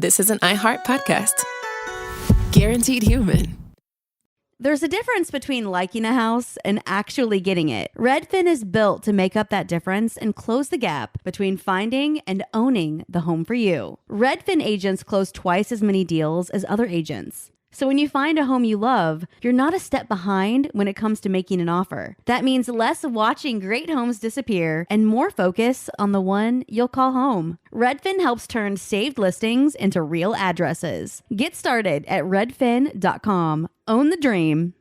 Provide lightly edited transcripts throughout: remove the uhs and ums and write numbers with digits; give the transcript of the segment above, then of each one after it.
this is an iHeart podcast. Guaranteed human. There's a difference between liking a house and actually getting it. Redfin is built to make up that difference and close the gap between finding and owning the home for you. Redfin agents close twice as many deals as other agents. So when you find a home you love, you're not a step behind when it comes to making an offer. That means less watching great homes disappear and more focus on the one you'll call home. Redfin helps turn saved listings into real addresses. Get started at redfin.com. Own the dream.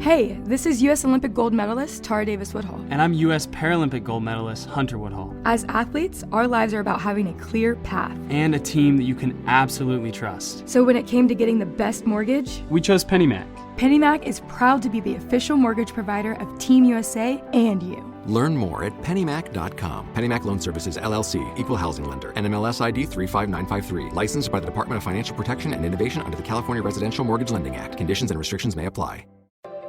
Hey, this is U.S. Olympic gold medalist Tara Davis-Woodhull. And I'm U.S. Paralympic gold medalist Hunter Woodhull. As athletes, our lives are about having a clear path. And a team that you can absolutely trust. So when it came to getting the best mortgage, we chose PennyMac. PennyMac is proud to be the official mortgage provider of Team USA and you. Learn more at pennymac.com. PennyMac Loan Services, LLC, Equal Housing Lender, NMLS ID 35953. Licensed by the Department of Financial Protection and Innovation under the California Residential Mortgage Lending Act. Conditions and restrictions may apply.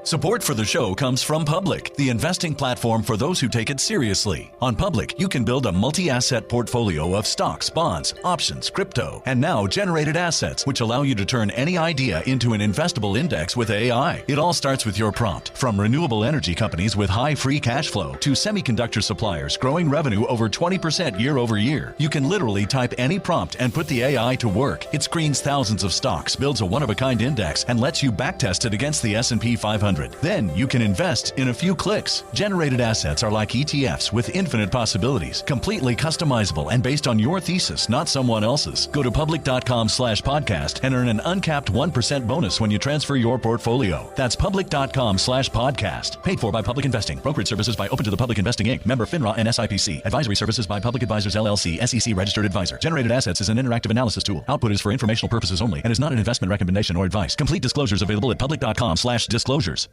Support for the show comes from Public, the investing platform for those who take it seriously. On Public, you can build a multi-asset portfolio of stocks, bonds, options, crypto, and now generated assets, which allow you to turn any idea into an investable index with AI. It all starts with your prompt. From renewable energy companies with high free cash flow to semiconductor suppliers growing revenue over 20% year over year. You can literally type any prompt and put the AI to work. It screens thousands of stocks, builds a one-of-a-kind index, and lets you backtest it against the S&P 500. Then you can invest in a few clicks. Generated assets are like ETFs with infinite possibilities, completely customizable and based on your thesis, not someone else's. Go to public.com/podcast and earn an uncapped 1% bonus when you transfer your portfolio. That's public.com/podcast. Paid for by Public Investing. Brokerage services by Open to the Public Investing Inc. Member FINRA and SIPC. Advisory services by Public Advisors LLC, SEC registered advisor. Generated assets is an interactive analysis tool. Output is for informational purposes only and is not an investment recommendation or advice. Complete disclosures available at public.com/disclosures.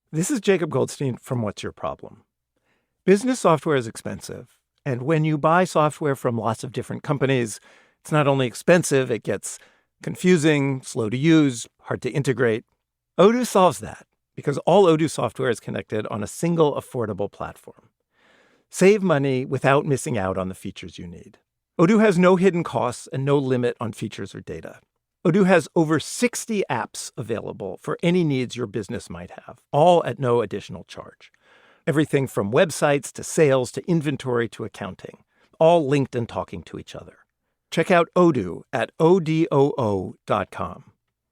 This is Jacob Goldstein from What's Your Problem? Business software is expensive, and when you buy software from lots of different companies, it's not only expensive, it gets confusing, slow to use, hard to integrate. Odoo solves that because all Odoo software is connected on a single affordable platform. Save money without missing out on the features you need. Odoo has no hidden costs and no limit on features or data. Odoo has over 60 apps available for any needs your business might have, all at no additional charge. Everything from websites to sales to inventory to accounting, all linked and talking to each other. Check out Odoo at odoo.com.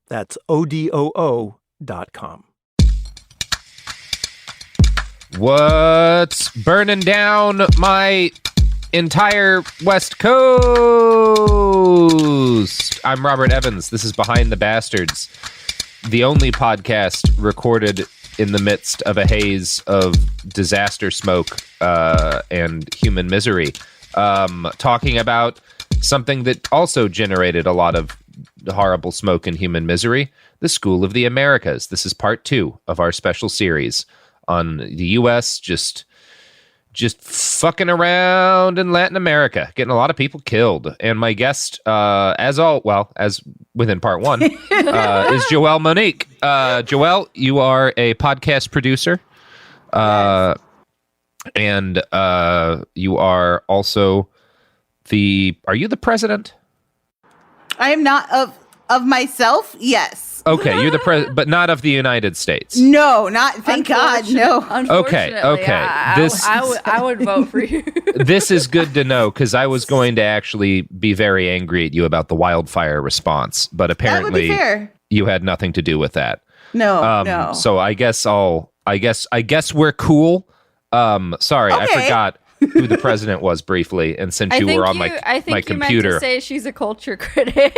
That's odoo.com. What's burning down my entire West Coast? I'm Robert Evans. This is Behind the Bastards, the only podcast recorded in the midst of a haze of disaster smoke and human misery, talking about something that also generated a lot of horrible smoke and human misery, the School of the Americas. This is part 2 of our special series on the U.S. just fucking around in Latin America, getting a lot of people killed. And my guest, as within part 1, is Joelle Monique. Joelle, you are a podcast producer, yes. And you are also are you the president? I am not of myself. Yes. Okay, you're the president, but not of the United States. No, not. Thank God, no. Okay. I would vote for you. This is good to know because I was going to actually be very angry at you about the wildfire response, but apparently you had nothing to do with that. No, no. So I guess we're cool. Sorry, okay. I forgot who the president was briefly, and since you were on my computer, you meant to say she's a culture critic.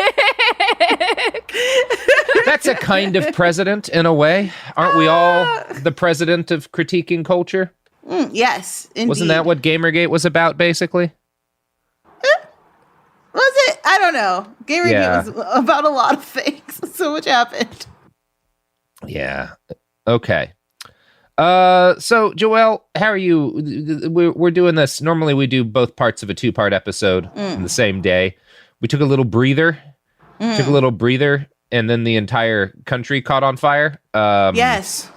That's a kind of president in a way. Aren't we all the president of critiquing culture? Yes, indeed. Wasn't that what Gamergate was about, basically? Was it? I don't know. Gamergate was about a lot of things. So much happened. Yeah. Okay. So Joelle, how are you? We're doing this. Normally we do both parts of a 2-part episode in the same day. We took a little breather, and then the entire country caught on fire. Yes.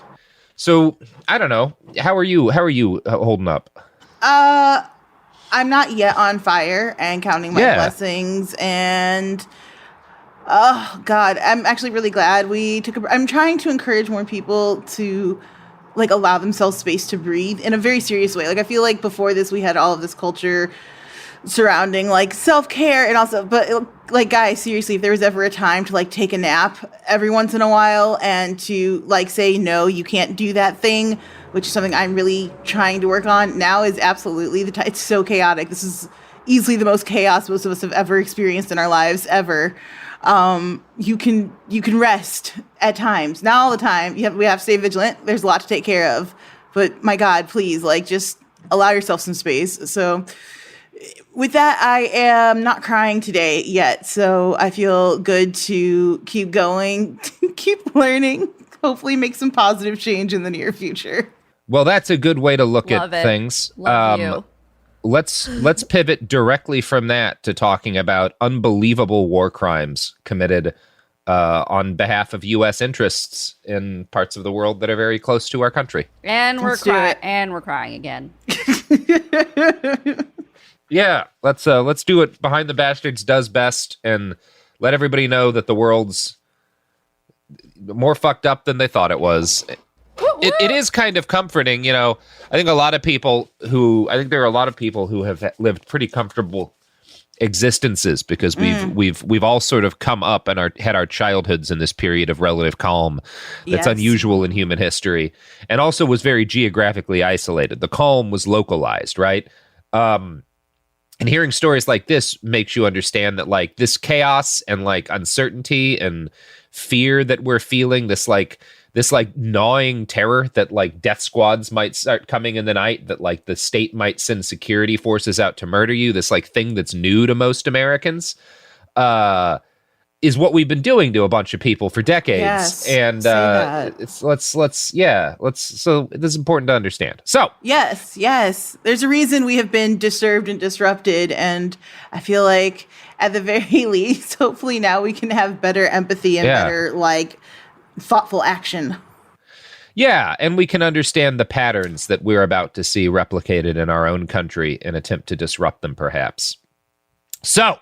So I don't know. How are you holding up? I'm not yet on fire and counting my blessings. And oh God, I'm actually really glad we took I'm trying to encourage more people to like allow themselves space to breathe in a very serious way. Like I feel like before this, we had all of this culture surrounding like self-care and also, but like guys, seriously, if there was ever a time to like take a nap every once in a while and to like say, no, you can't do that thing, which is something I'm really trying to work on now, is absolutely the time. It's so chaotic. This is easily the most chaos most of us have ever experienced in our lives ever. You can rest at times, not all the time. We have to stay vigilant. There's a lot to take care of, but my God, please, like just allow yourself some space. So with that, I am not crying today yet. So I feel good to keep going, keep learning, hopefully make some positive change in the near future. Well, that's a good way to look at things. Love you. Let's pivot directly from that to talking about unbelievable war crimes committed on behalf of U.S. interests in parts of the world that are very close to our country. And we're crying again. Yeah, let's do what Behind the Bastards does best and let everybody know that the world's more fucked up than they thought it was. It is kind of comforting, you know. I think there are a lot of people who have lived pretty comfortable existences because we've all sort of come up and had our childhoods in this period of relative calm that's unusual in human history, and also was very geographically isolated. The calm was localized, right? And hearing stories like this makes you understand that like this chaos and like uncertainty and fear that we're feeling, this gnawing terror that like death squads might start coming in the night, that like the state might send security forces out to murder you, this like thing that's new to most Americans, is what we've been doing to a bunch of people for decades. Yes, and so this is important to understand. So yes, there's a reason we have been disturbed and disrupted, and I feel like at the very least, hopefully now we can have better empathy and better like thoughtful action. Yeah, and we can understand the patterns that we're about to see replicated in our own country and attempt to disrupt them, perhaps. So,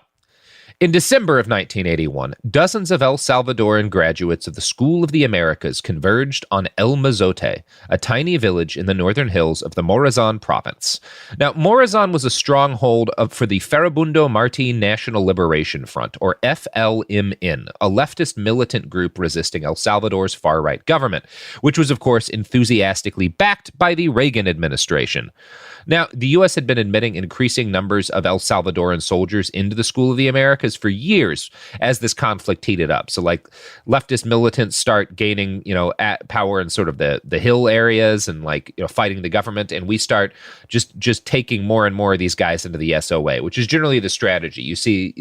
in December of 1981, dozens of El Salvadoran graduates of the School of the Americas converged on El Mozote, a tiny village in the northern hills of the Morazan province. Now, Morazan was a stronghold for the Farabundo Martí National Liberation Front, or FLMN, a leftist militant group resisting El Salvador's far-right government, which was, of course, enthusiastically backed by the Reagan administration. Now, the U.S. had been admitting increasing numbers of El Salvadoran soldiers into the School of the Americas for years as this conflict heated up. So, like, leftist militants start gaining, power in sort of the hill areas and, fighting the government. And we start just taking more and more of these guys into the SOA, which is generally the strategy. You see,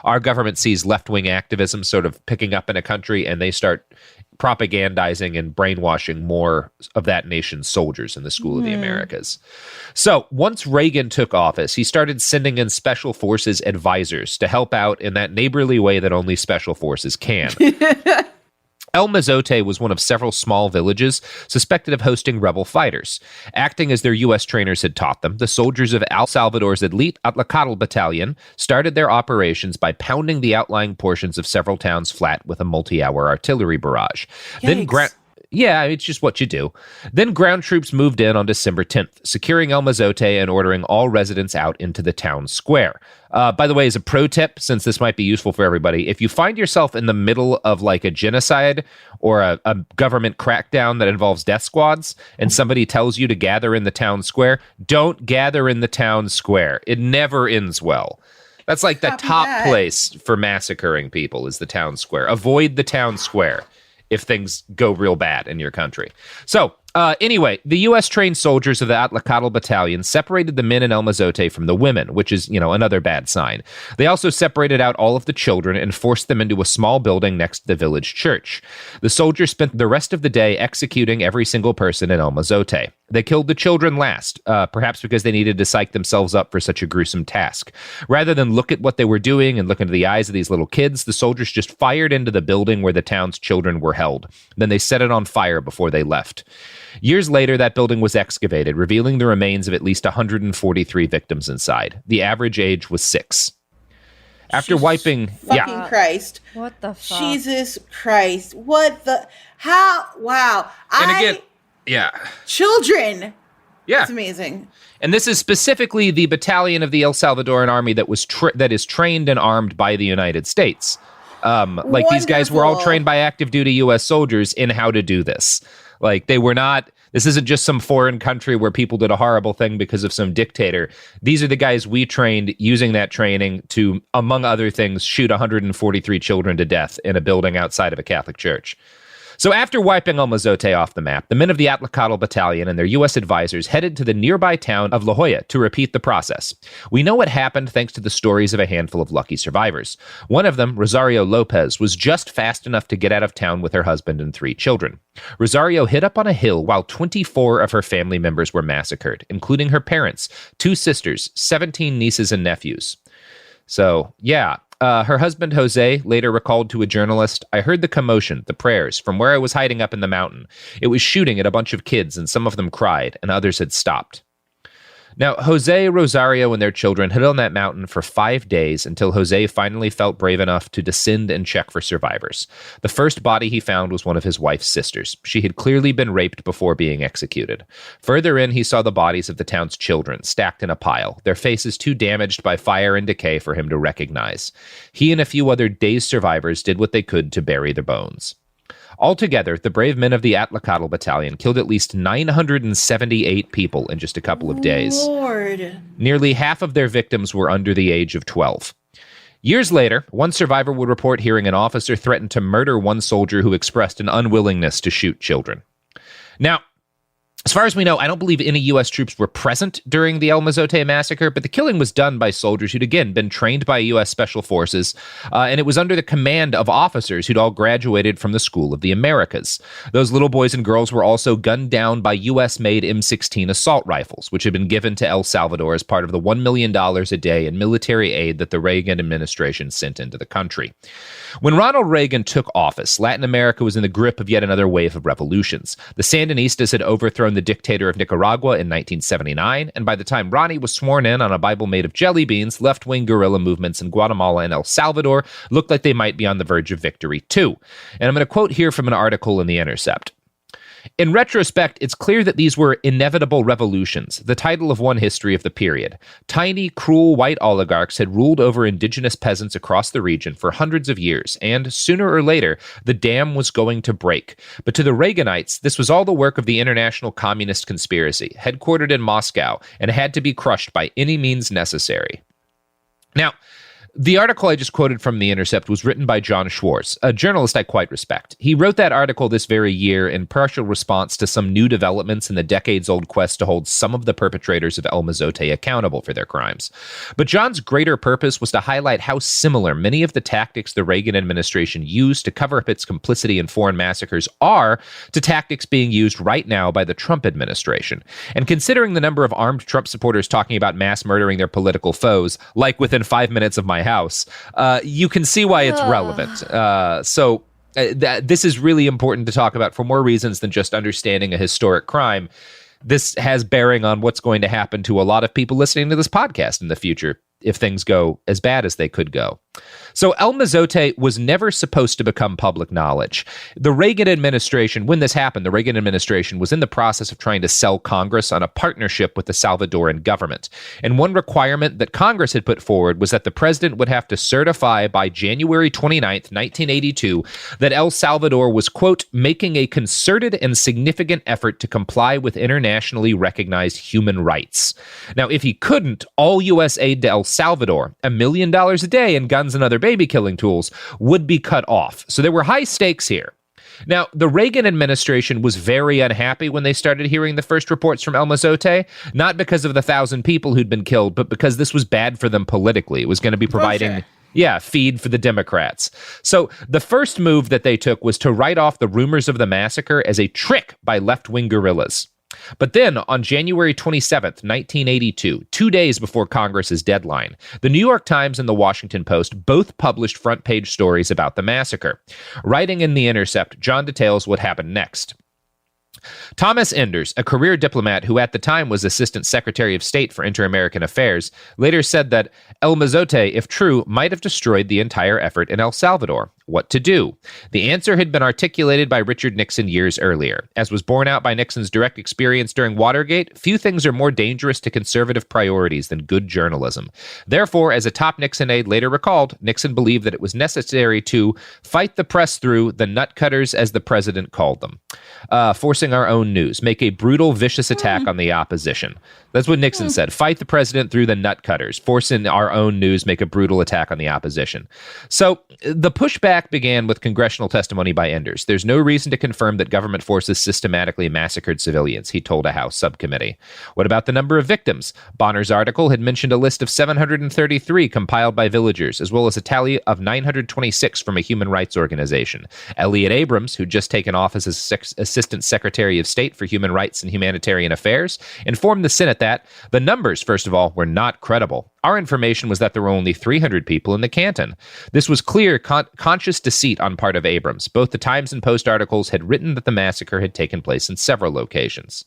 our government sees left-wing activism sort of picking up in a country, and they start propagandizing and brainwashing more of that nation's soldiers in the School of the Americas. So once Reagan took office, he started sending in special forces advisors to help out in that neighborly way that only special forces can. El Mozote was one of several small villages suspected of hosting rebel fighters. Acting as their U.S. trainers had taught them, the soldiers of El Salvador's elite Atlacatl battalion started their operations by pounding the outlying portions of several towns flat with a multi-hour artillery barrage. Yeah, it's just what you do. Then ground troops moved in on December 10th, securing El Mozote and ordering all residents out into the town square. By the way, as a pro tip, since this might be useful for everybody, if you find yourself in the middle of like a genocide or a government crackdown that involves death squads and somebody tells you to gather in the town square, don't gather in the town square. It never ends well. That's like the top place for massacring people is the town square. Avoid the town square if things go real bad in your country. So, anyway, the U.S. trained soldiers of the Atlacatl battalion separated the men in El Mozote from the women, which is, another bad sign. They also separated out all of the children and forced them into a small building next to the village church. The soldiers spent the rest of the day executing every single person in El Mozote. They killed the children last, perhaps because they needed to psych themselves up for such a gruesome task. Rather than look at what they were doing and look into the eyes of these little kids, the soldiers just fired into the building where the town's children were held. Then they set it on fire before they left. Years later, that building was excavated, revealing the remains of at least 143 victims inside. The average age was 6. After wiping... Fucking Christ. What the fuck? Jesus Christ. What the... How? Wow. And again... Yeah. Children. Yeah. It's amazing. And this is specifically the battalion of the El Salvadoran army that was that is trained and armed by the United States. Like these guys were all trained by active duty U.S. soldiers in how to do this. Like they were not, this isn't just some foreign country where people did a horrible thing because of some dictator. These are the guys we trained using that training to, among other things, shoot 143 children to death in a building outside of a Catholic church. So after wiping El Mozote off the map, the men of the Atlacatl Battalion and their U.S. advisors headed to the nearby town of La Jolla to repeat the process. We know what happened thanks to the stories of a handful of lucky survivors. One of them, Rosario Lopez, was just fast enough to get out of town with her husband and 3 children. Rosario hid up on a hill while 24 of her family members were massacred, including her parents, 2 sisters, 17 nieces and nephews. So, yeah. Her husband, Jose, later recalled to a journalist, "I heard the commotion, the prayers, from where I was hiding up in the mountain. It was shooting at a bunch of kids, and some of them cried, and others had stopped." Now, Jose, Rosario, and their children hid on that mountain for 5 days until Jose finally felt brave enough to descend and check for survivors. The first body he found was one of his wife's sisters. She had clearly been raped before being executed. Further in, he saw the bodies of the town's children stacked in a pile, their faces too damaged by fire and decay for him to recognize. He and a few other dazed survivors did what they could to bury their bones. Altogether, the brave men of the Atlacatl Battalion killed at least 978 people in just a couple of days. Lord. Nearly half of their victims were under the age of 12. Years later, one survivor would report hearing an officer threaten to murder one soldier who expressed an unwillingness to shoot children. Now, as far as we know, I don't believe any U.S. troops were present during the El Mozote massacre, but the killing was done by soldiers who'd, again, been trained by U.S. Special Forces, and it was under the command of officers who'd all graduated from the School of the Americas. Those little boys and girls were also gunned down by U.S.-made M16 assault rifles, which had been given to El Salvador as part of the $1 million a day in military aid that the Reagan administration sent into the country. When Ronald Reagan took office, Latin America was in the grip of yet another wave of revolutions. The Sandinistas had overthrown the dictator of Nicaragua in 1979, and by the time Ronnie was sworn in on a Bible made of jelly beans, left-wing guerrilla movements in Guatemala and El Salvador looked like they might be on the verge of victory too. And I'm going to quote here from an article in The Intercept. In retrospect, it's clear that these were inevitable revolutions, the title of one history of the period. Tiny, cruel white oligarchs had ruled over indigenous peasants across the region for hundreds of years, and sooner or later, the dam was going to break. But to the Reaganites, this was all the work of the international communist conspiracy, headquartered in Moscow, and had to be crushed by any means necessary. Now, the article I just quoted from The Intercept was written by John Schwartz, a journalist I quite respect. He wrote that article this very year in partial response to some new developments in the decades-old quest to hold some of the perpetrators of El Mozote accountable for their crimes. But John's greater purpose was to highlight how similar many of the tactics the Reagan administration used to cover up its complicity in foreign massacres are to tactics being used right now by the Trump administration. And considering the number of armed Trump supporters talking about mass murdering their political foes, like within 5 minutes of my house, you can see why it's relevant. So this is really important to talk about for more reasons than just understanding a historic crime. This has bearing on what's going to happen to a lot of people listening to this podcast in the future if things go as bad as they could go. So El Mozote was never supposed to become public knowledge. The Reagan administration, when this happened, the Reagan administration was in the process of trying to sell Congress on a partnership with the Salvadoran government. And one requirement that Congress had put forward was that the president would have to certify by January 29th, 1982, that El Salvador was, quote, making a concerted and significant effort to comply with internationally recognized human rights. Now, if he couldn't, all U.S. aid to El Salvador, $1 million a day in guns and other baby-killing tools, would be cut off. So there were high stakes here. Now, the Reagan administration was very unhappy when they started hearing the first reports from El Mozote, not because of the 1,000 people who'd been killed, but because this was bad for them politically. It was going to be providing... feed for the Democrats. So the first move that they took was to write off the rumors of the massacre as a trick by left-wing guerrillas. But then on January 27th, 1982, 2 days before Congress's deadline, the New York Times and the Washington Post both published front-page stories about the massacre. Writing in The Intercept, John details what happened next. Thomas Enders, a career diplomat who at the time was Assistant Secretary of State for Inter-American Affairs, later said that El Mozote, if true, might have destroyed the entire effort in El Salvador. What to do? The answer had been articulated by Richard Nixon years earlier. As was borne out by Nixon's direct experience during Watergate, few things are more dangerous to conservative priorities than good journalism. Therefore, as a top Nixon aide later recalled, Nixon believed that it was necessary to fight the press through the nutcutters, as the president called them, forcing our own news, make a brutal, vicious attack on the opposition. That's what Nixon said. Fight the president through the nutcutters, forcing our own news, make a brutal attack on the opposition. So the pushback began with congressional testimony by Enders. There's no reason to confirm that government forces systematically massacred civilians, he told a House subcommittee. What about the number of victims? Bonner's article had mentioned a list of 733 compiled by villagers, as well as a tally of 926 from a human rights organization. Elliott Abrams, who'd just taken office as Assistant Secretary of State for Human Rights and Humanitarian Affairs, informed the Senate that the numbers, first of all, were not credible. Our information was that there were only 300 people in the canton. This was clear conscious deceit on part of Abrams. Both the Times and Post articles had written that the massacre had taken place in several locations.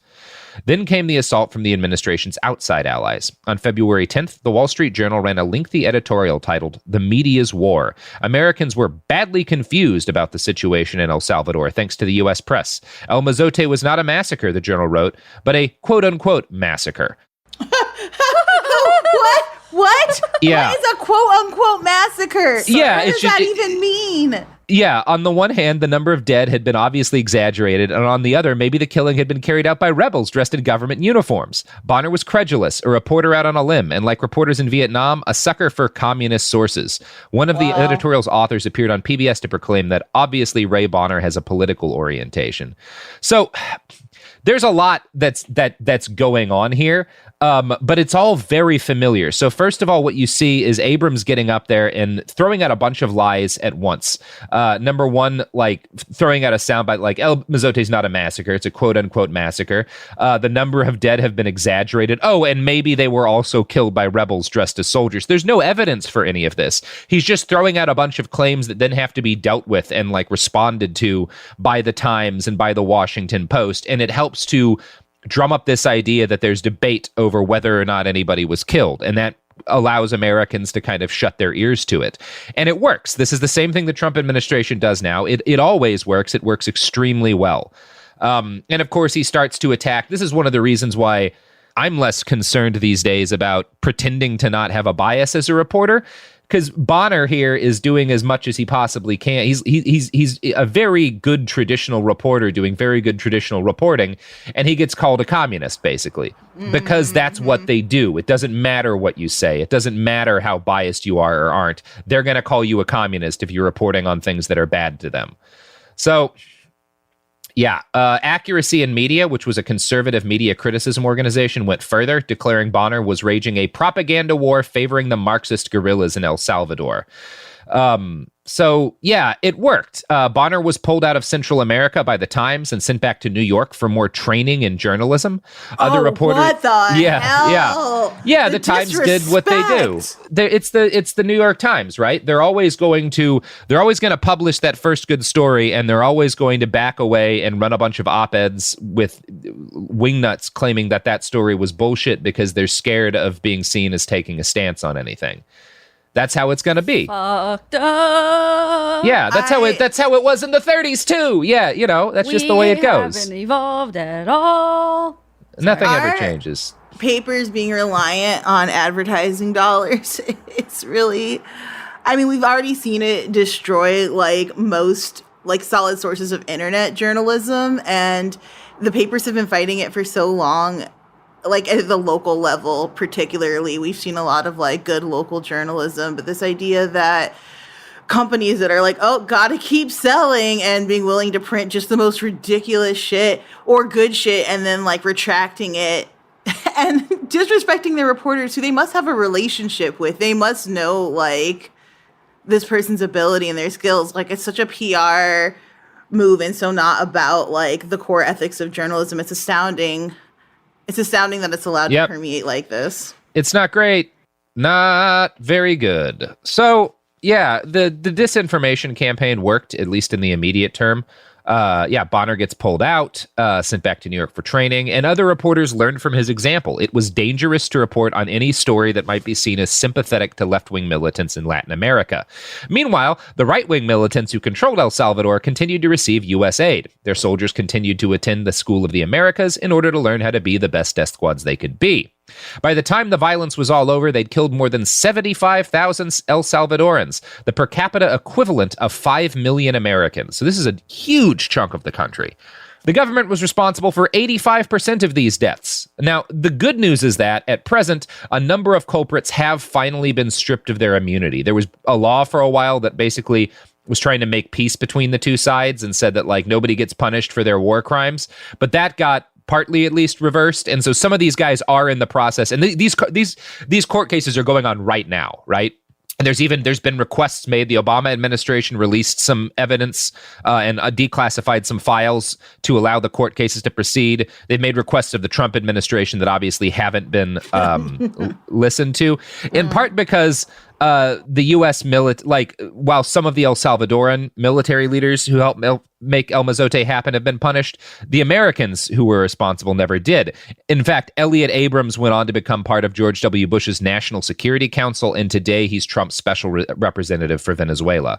Then came the assault from the administration's outside allies. On February 10th, the Wall Street Journal ran a lengthy editorial titled "The Media's War." Americans were badly confused about the situation in El Salvador thanks to the U.S. press. El Mozote was not a massacre, the journal wrote, but a quote-unquote massacre. What? Yeah. What is a quote-unquote massacre? Yeah, what does that even mean? Yeah, on the one hand, the number of dead had been obviously exaggerated, and on the other, maybe the killing had been carried out by rebels dressed in government uniforms. Bonner was credulous, a reporter out on a limb, and like reporters in Vietnam, a sucker for communist sources. One of the editorial's authors appeared on PBS to proclaim that obviously Ray Bonner has a political orientation. So there's a lot that's going on here. But it's all very familiar. So first of all, what you see is Abrams getting up there and throwing out a bunch of lies at once. Number one, like throwing out a soundbite like El Mozote's not a massacre. It's a quote unquote massacre. The number of dead have been exaggerated. Oh, and maybe they were also killed by rebels dressed as soldiers. There's no evidence for any of this. He's just throwing out a bunch of claims that then have to be dealt with and like responded to by the Times and by the Washington Post. And it helps to drum up this idea that there's debate over whether or not anybody was killed, and that allows Americans to kind of shut their ears to it. And it works. This is the same thing the Trump administration does now. It always works. It works extremely well. And of course, he starts to attack. This is one of the reasons why I'm less concerned these days about pretending to not have a bias as a reporter, because Bonner here is doing as much as he possibly can. He's a very good traditional reporter doing very good traditional reporting, and he gets called a communist, basically, because that's what they do. It doesn't matter what you say. It doesn't matter how biased you are or aren't. They're going to call you a communist if you're reporting on things that are bad to them. So yeah, Accuracy in Media, which was a conservative media criticism organization, went further, declaring Bonner was waging a propaganda war favoring the Marxist guerrillas in El Salvador. So, yeah, it worked. Bonner was pulled out of Central America by the Times and sent back to New York for more training in journalism. Other reporters, what the hell? Yeah, the Times did what they do. It's the New York Times, right? They're always going to publish that first good story, and they're always going to back away and run a bunch of op-eds with wingnuts claiming that story was bullshit because they're scared of being seen as taking a stance on anything. That's how it's going to be. Fucked up. Yeah, that's how it was in the 30s too. Yeah, that's just the way it goes. We haven't evolved at all. Nothing ever changes. Papers being reliant on advertising dollars. It's really, I mean, we've already seen it destroy like most like solid sources of internet journalism, and the papers have been fighting it for so long. Like at the local level, particularly, we've seen a lot of like good local journalism, but this idea that companies that are like, oh, gotta keep selling and being willing to print just the most ridiculous shit or good shit and then like retracting it and disrespecting their reporters who they must have a relationship with. They must know like this person's ability and their skills. Like it's such a PR move, and so not about like the core ethics of journalism. It's astounding. It's astounding that it's allowed to permeate like this. It's not great. Not very good. So, yeah, the disinformation campaign worked, at least in the immediate term. Bonner gets pulled out, sent back to New York for training, and other reporters learned from his example. It was dangerous to report on any story that might be seen as sympathetic to left-wing militants in Latin America. Meanwhile, the right-wing militants who controlled El Salvador continued to receive U.S. aid. Their soldiers continued to attend the School of the Americas in order to learn how to be the best death squads they could be. By the time the violence was all over, they'd killed more than 75,000 El Salvadorans, the per capita equivalent of 5 million Americans. So this is a huge chunk of the country. The government was responsible for 85% of these deaths. Now, the good news is that, at present, a number of culprits have finally been stripped of their immunity. There was a law for a while that basically was trying to make peace between the two sides and said that, like, nobody gets punished for their war crimes. But that got partly at least reversed, and so some of these guys are in the process, and these court cases are going on right now, right? And there's been requests made. The Obama administration released some evidence and declassified some files to allow the court cases to proceed. They've made requests of the Trump administration that obviously haven't been listened to, in part because the U.S. while some of the El Salvadoran military leaders who helped make El Mozote happen have been punished, the Americans who were responsible never did. In fact, Elliot Abrams went on to become part of George W. Bush's National Security Council, and today he's Trump's special representative for Venezuela.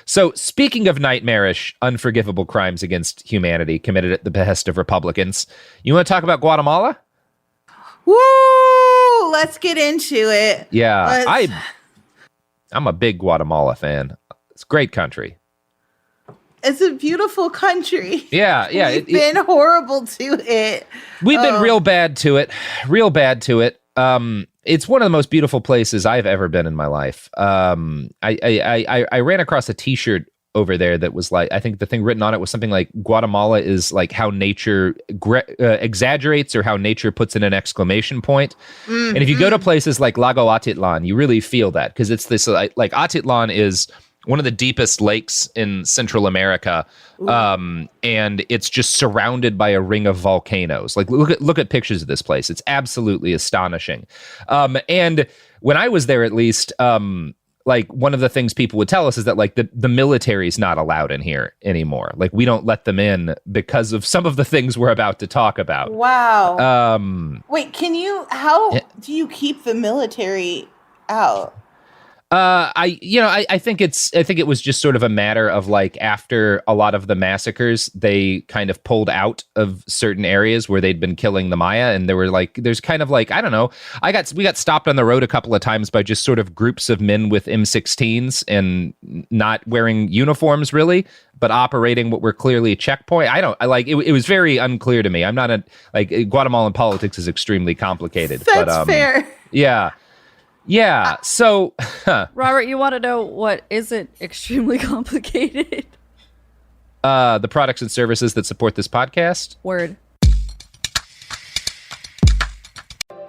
So speaking of nightmarish, unforgivable crimes against humanity committed at the behest of Republicans, you want to talk about Guatemala? Woo! Let's get into it. Yeah, I'm a big Guatemala fan. It's a great country. It's a beautiful country. Yeah. We've been horrible to it. We've been real bad to it. It's one of the most beautiful places I've ever been in my life. I ran across a T-shirt over there that was like, I think the thing written on it was something like, Guatemala is like how nature exaggerates or how nature puts in an exclamation point. Mm-hmm. And if you go to places like Lago Atitlan, you really feel that, because it's this like Atitlan is one of the deepest lakes in Central America, and it's just surrounded by a ring of volcanoes. Like, look at pictures of this place. It's absolutely astonishing. And when I was there, at least, like, one of the things people would tell us is that, like, the military's not allowed in here anymore. Like, we don't let them in because of some of the things we're about to talk about. Wow. Wait, how do you keep the military out? I think it was just sort of a matter of, like, after a lot of the massacres, they kind of pulled out of certain areas where they'd been killing the Maya, and there's kind of like, I don't know, we got stopped on the road a couple of times by just sort of groups of men with M16s and not wearing uniforms really, but operating what were clearly a checkpoint. It was very unclear to me. I'm not Guatemalan politics is extremely complicated. That's fair. Yeah. Yeah, so... Robert, you want to know what isn't extremely complicated? The products and services that support this podcast. Word.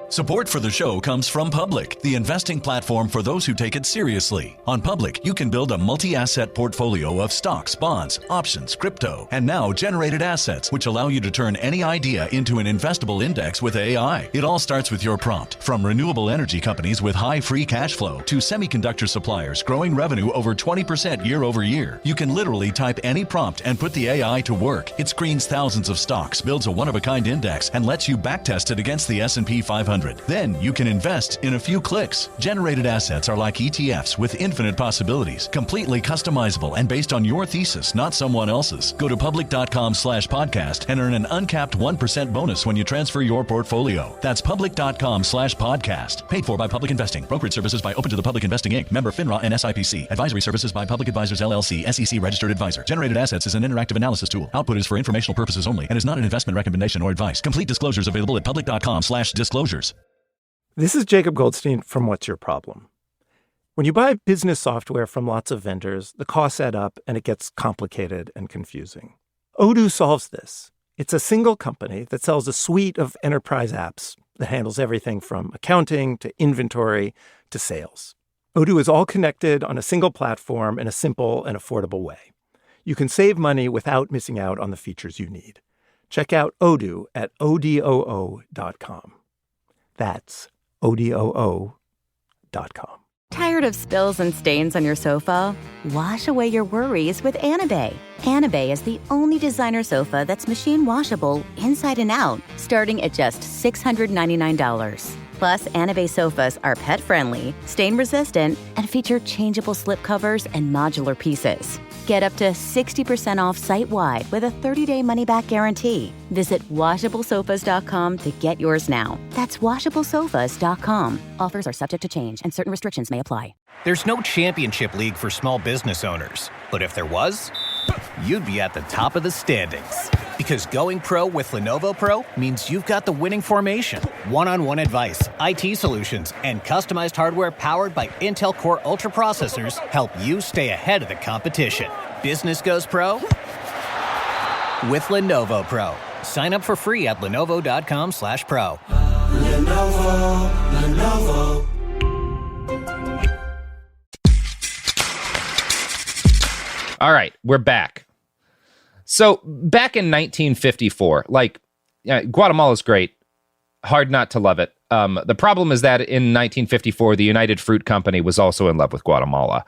Support for the show comes from Public, the investing platform for those who take it seriously. On Public, you can build a multi-asset portfolio of stocks, bonds, options, crypto, and now generated assets, which allow you to turn any idea into an investable index with AI. It all starts with your prompt. From renewable energy companies with high free cash flow to semiconductor suppliers growing revenue over 20% year over year, you can literally type any prompt and put the AI to work. It screens thousands of stocks, builds a one-of-a-kind index, and lets you backtest it against the S&P 500. Then you can invest in a few clicks. Generated assets are like ETFs with infinite possibilities, completely customizable and based on your thesis, not someone else's. Go to public.com/podcast and earn an uncapped 1% bonus when you transfer your portfolio. That's public.com/podcast. Paid for by Public Investing. Brokerage services by Open to the Public Investing Inc. Member FINRA and SIPC. Advisory services by Public Advisors LLC, SEC registered advisor. Generated assets is an interactive analysis tool. Output is for informational purposes only and is not an investment recommendation or advice. Complete disclosures available at public.com/disclosures. This is Jacob Goldstein from What's Your Problem? When you buy business software from lots of vendors, the costs add up and it gets complicated and confusing. Odoo solves this. It's a single company that sells a suite of enterprise apps that handles everything from accounting to inventory to sales. Odoo is all connected on a single platform in a simple and affordable way. You can save money without missing out on the features you need. Check out Odoo at odoo.com. That's odoo.com. Tired of spills and stains on your sofa? Wash away your worries with Anabay. Anabay is the only designer sofa that's machine washable inside and out, starting at just $699. Plus, Anabay sofas are pet-friendly, stain-resistant, and feature changeable slipcovers and modular pieces. Get up to 60% off site-wide with a 30-day money-back guarantee. Visit washablesofas.com to get yours now. That's washablesofas.com. Offers are subject to change, and certain restrictions may apply. There's no championship league for small business owners. But if there was, you'd be at the top of the standings. Because going pro with Lenovo Pro means you've got the winning formation. One-on-one advice, IT solutions, and customized hardware powered by Intel Core Ultra processors help you stay ahead of the competition. Business goes pro with Lenovo Pro. Sign up for free at lenovo.com/pro. Lenovo. All right, we're back. So back in 1954, Guatemala's great. Hard not to love it. The problem is that in 1954, the United Fruit Company was also in love with Guatemala,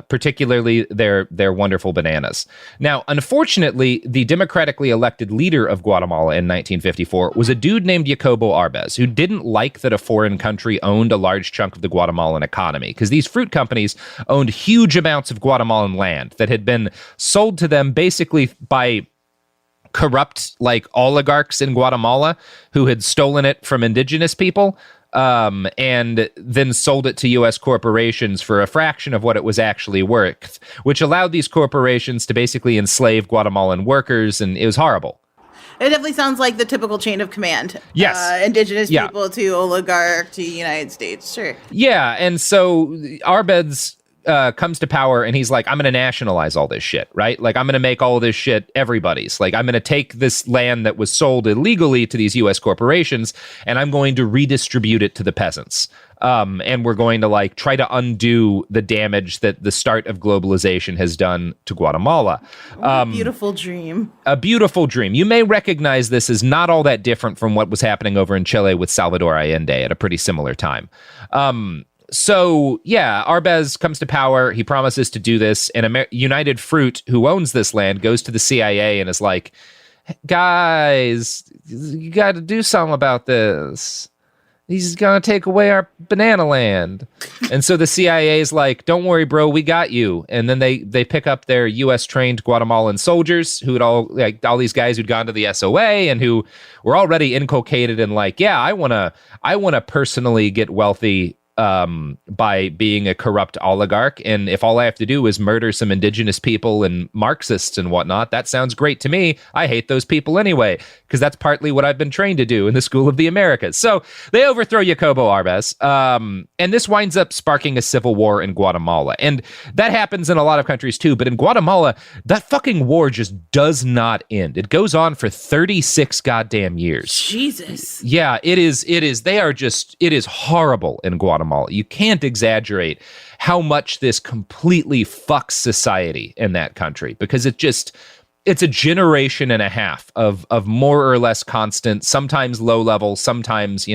particularly their wonderful bananas. Now, unfortunately, the democratically elected leader of Guatemala in 1954 was a dude named Jacobo Arbenz, who didn't like that a foreign country owned a large chunk of the Guatemalan economy, because these fruit companies owned huge amounts of Guatemalan land that had been sold to them basically by corrupt oligarchs in Guatemala who had stolen it from indigenous people and then sold it to U.S. corporations for a fraction of what it was actually worth, which allowed these corporations to basically enslave Guatemalan workers, and it was horrible. It definitely sounds like the typical chain of command. Yes. Indigenous people to oligarch to United States. Sure. Yeah, and so Arbenz comes to power and he's like, I'm going to nationalize all this shit, right? I'm going to make all this shit everybody's. I'm going to take this land that was sold illegally to these U.S. corporations and I'm going to redistribute it to the peasants. And we're going to try to undo the damage that the start of globalization has done to Guatemala. A beautiful dream. A beautiful dream. You may recognize this as not all that different from what was happening over in Chile with Salvador Allende at a pretty similar time. So, Arbenz comes to power. He promises to do this. And United Fruit, who owns this land, goes to the CIA and is like, guys, you got to do something about this. He's going to take away our banana land. And so the CIA is like, don't worry, bro, we got you. And then they pick up their U.S.-trained Guatemalan soldiers who had all these guys who'd gone to the SOA and who were already inculcated in I want to personally get wealthy by being a corrupt oligarch. And if all I have to do is murder some indigenous people and Marxists and whatnot, that sounds great to me. I hate those people anyway, because that's partly what I've been trained to do in the School of the Americas. So they overthrow Jacobo Arbenz. And this winds up sparking a civil war in Guatemala. And that happens in a lot of countries too. But in Guatemala, that fucking war just does not end. It goes on for 36 goddamn years. Jesus. Yeah, it is. It is horrible in Guatemala. You can't exaggerate how much this completely fucks society in that country, because it's a generation and a half of more or less constant, sometimes low level, sometimes,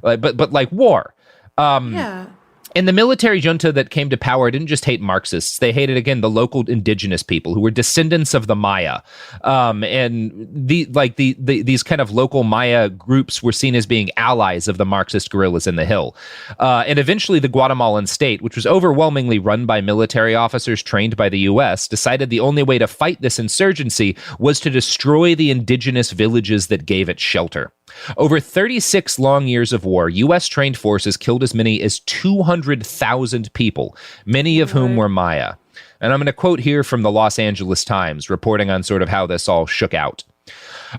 but war. Yeah. And the military junta that came to power didn't just hate Marxists. They hated, again, the local indigenous people who were descendants of the Maya. And these kind of local Maya groups were seen as being allies of the Marxist guerrillas in the hill. And eventually the Guatemalan state, which was overwhelmingly run by military officers trained by the U.S., decided the only way to fight this insurgency was to destroy the indigenous villages that gave it shelter. Over 36 long years of war, U.S.-trained forces killed as many as 200,000 people, many of whom were Maya. And I'm going to quote here from the Los Angeles Times, reporting on sort of how this all shook out.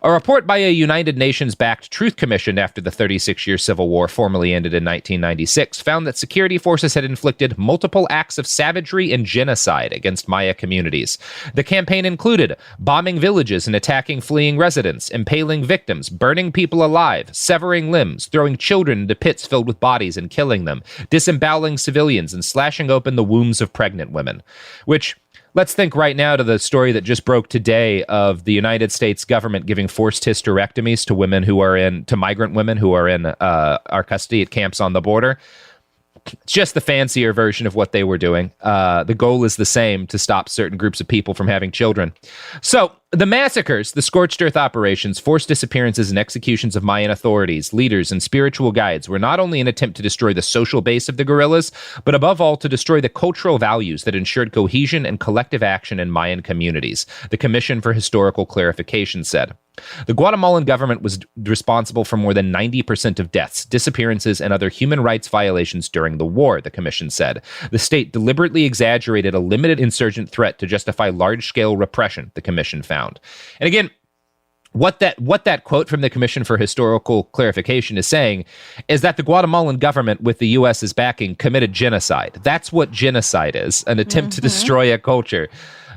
A report by a United Nations-backed Truth Commission after the 36-year civil war formally ended in 1996 found that security forces had inflicted multiple acts of savagery and genocide against Maya communities. The campaign included bombing villages and attacking fleeing residents, impaling victims, burning people alive, severing limbs, throwing children into pits filled with bodies and killing them, disemboweling civilians, and slashing open the wombs of pregnant women. Which, Let's think right now to the story that just broke today of the United States government giving forced hysterectomies to migrant women who are in our custody at camps on the border. It's just the fancier version of what they were doing. The goal is the same, to stop certain groups of people from having children. So the massacres, the scorched earth operations, forced disappearances and executions of Mayan authorities, leaders, and spiritual guides were not only an attempt to destroy the social base of the guerrillas, but above all to destroy the cultural values that ensured cohesion and collective action in Mayan communities, the Commission for Historical Clarification said. The Guatemalan government was responsible for more than 90% of deaths, disappearances, and other human rights violations during the war, the commission said. The state deliberately exaggerated a limited insurgent threat to justify large-scale repression, the commission found. And again, what that quote from the Commission for Historical Clarification is saying is that the Guatemalan government, with the U.S.'s backing, committed genocide. That's what genocide is, an attempt to destroy a culture.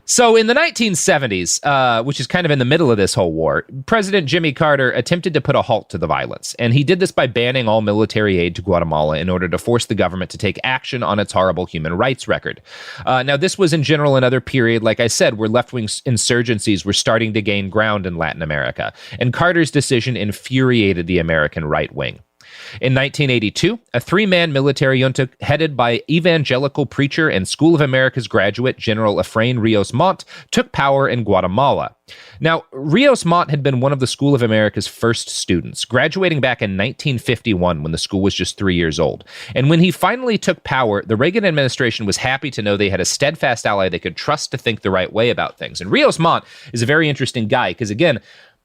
So in the 1970s, which is kind of in the middle of this whole war, President Jimmy Carter attempted to put a halt to the violence. And he did this by banning all military aid to Guatemala in order to force the government to take action on its horrible human rights record. Now, this was in general another period, like I said, where left-wing insurgencies were starting to gain ground in Latin America. And Carter's decision infuriated the American right wing. In 1982, a three-man military junta headed by evangelical preacher and School of America's graduate General Efrain Rios Montt took power in Guatemala. Now, Rios Montt had been one of the School of America's first students, graduating back in 1951 when the school was just 3 years old. And when he finally took power, the Reagan administration was happy to know they had a steadfast ally they could trust to think the right way about things. And Rios Montt is a very interesting guy because, again,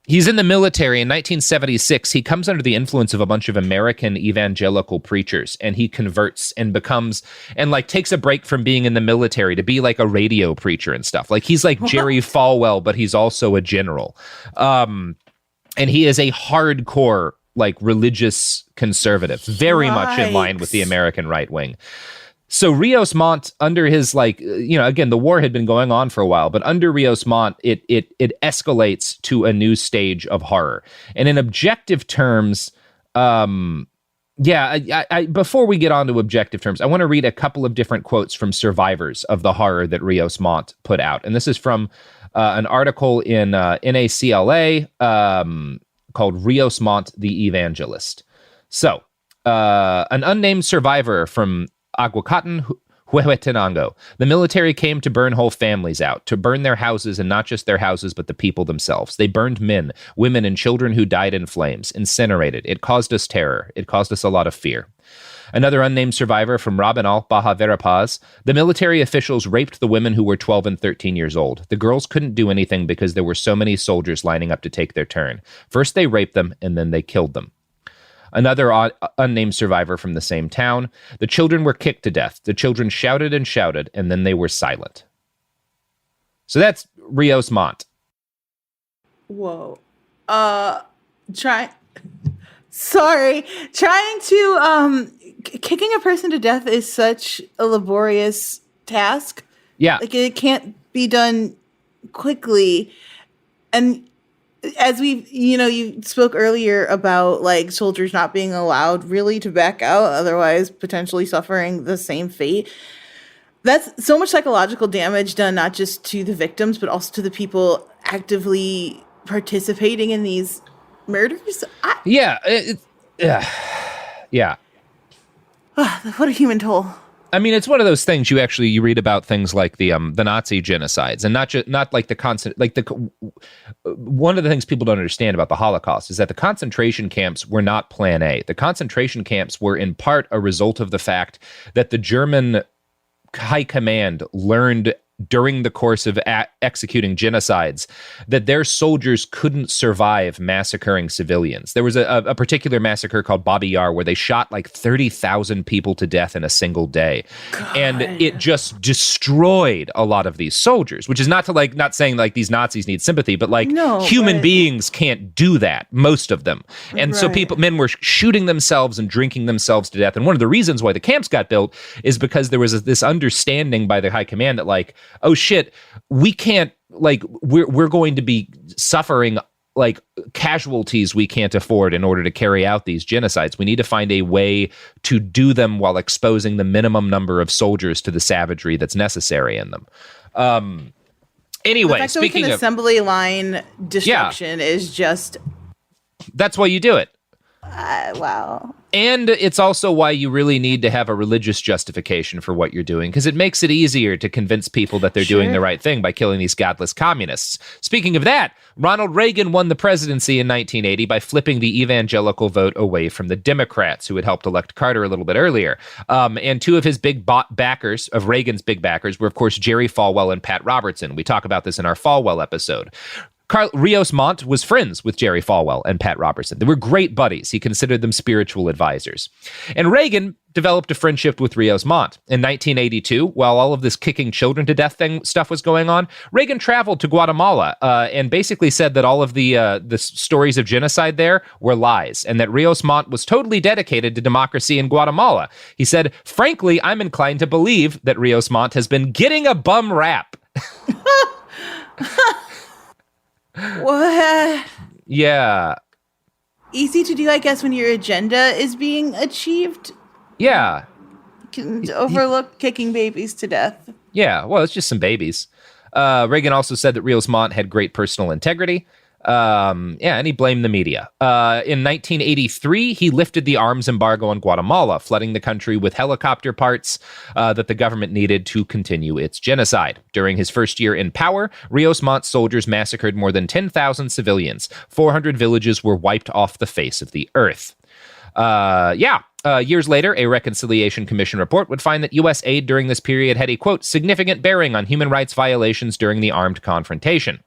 he's in the military. In 1976, he comes under the influence of a bunch of American evangelical preachers, and he converts and becomes, and like takes a break from being in the military to be like a radio preacher and stuff. Like he's like Jerry Falwell, but he's also a general. And he is a hardcore, like religious conservative, very much in line with the American right wing. So Rios Montt, under his, like, again, the war had been going on for a while, but under Rios Montt, it escalates to a new stage of horror. And in objective terms, before we get on to objective terms, I want to read a couple of different quotes from survivors of the horror that Rios Montt put out. And this is from an article in NACLA called Rios Montt, the Evangelist. So, an unnamed survivor from Aguacatan, Huehuetenango. The military came to burn whole families out, to burn their houses, and not just their houses, but the people themselves. They burned men, women, and children who died in flames, incinerated. It caused us terror. It caused us a lot of fear. Another unnamed survivor from Rabanal, Baja Verapaz. The military officials raped the women who were 12 and 13 years old. The girls couldn't do anything because there were so many soldiers lining up to take their turn. First they raped them, and then they killed them. Another unnamed survivor from the same town. The children were kicked to death. The children shouted and shouted, and then they were silent. So that's Rios Montt. Whoa. Trying to kicking a person to death is such a laborious task. Yeah. Like it can't be done quickly. And as you spoke earlier about like soldiers not being allowed really to back out, otherwise potentially suffering the same fate. That's so much psychological damage done not just to the victims, but also to the people actively participating in these murders. Yeah. What a human toll. I mean, it's one of those things you read about things like the Nazi genocides, and not like the constant, like one of the things people don't understand about the Holocaust is that the concentration camps were not plan A. The concentration camps were in part a result of the fact that the German high command learned during the course of executing genocides that their soldiers couldn't survive massacring civilians. There was a particular massacre called Babi Yar where they shot like 30,000 people to death in a single day. God. And it just destroyed a lot of these soldiers, which is not saying like these Nazis need sympathy, but human beings can't do that, most of them. And so men were shooting themselves and drinking themselves to death. And one of the reasons why the camps got built is because there was this understanding by the high command that like, oh shit, we can't, like, we're going to be suffering like casualties we can't afford in order to carry out these genocides. We need to find a way to do them while exposing the minimum number of soldiers to the savagery that's necessary in them. Anyway, the fact speaking that we can of assembly line destruction is just that's why you do it. Wow. And it's also why you really need to have a religious justification for what you're doing, because it makes it easier to convince people that they're doing the right thing by killing these godless communists. Speaking of that, Ronald Reagan won the presidency in 1980 by flipping the evangelical vote away from the Democrats, who had helped elect Carter a little bit earlier. And two of his big backers, of Reagan's big backers, were, of course, Jerry Falwell and Pat Robertson. We talk about this in our Falwell episode. Rios Montt was friends with Jerry Falwell and Pat Robertson. They were great buddies. He considered them spiritual advisors. And Reagan developed a friendship with Rios Montt. In 1982, while all of this kicking children to death stuff was going on, Reagan traveled to Guatemala and basically said that all of the stories of genocide there were lies, and that Rios Montt was totally dedicated to democracy in Guatemala. He said, "Frankly, I'm inclined to believe that Rios Montt has been getting a bum rap." What? Yeah. Easy to do, I guess, when your agenda is being achieved. Yeah. You can overlook kicking babies to death. Yeah, well, it's just some babies. Reagan also said that Rios Montt had great personal integrity. And he blamed the media. In 1983, he lifted the arms embargo on Guatemala, flooding the country with helicopter parts that the government needed to continue its genocide. During his first year in power, Rios Montt's soldiers massacred more than 10,000 civilians. 400 villages were wiped off the face of the earth. Years later, a Reconciliation Commission report would find that U.S. aid during this period had a, quote, significant bearing on human rights violations during the armed confrontation.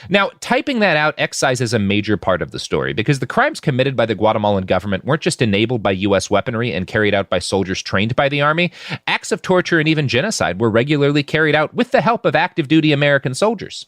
Now, typing that out excises a major part of the story, because the crimes committed by the Guatemalan government weren't just enabled by U.S. weaponry and carried out by soldiers trained by the army. Acts of torture and even genocide were regularly carried out with the help of active-duty American soldiers.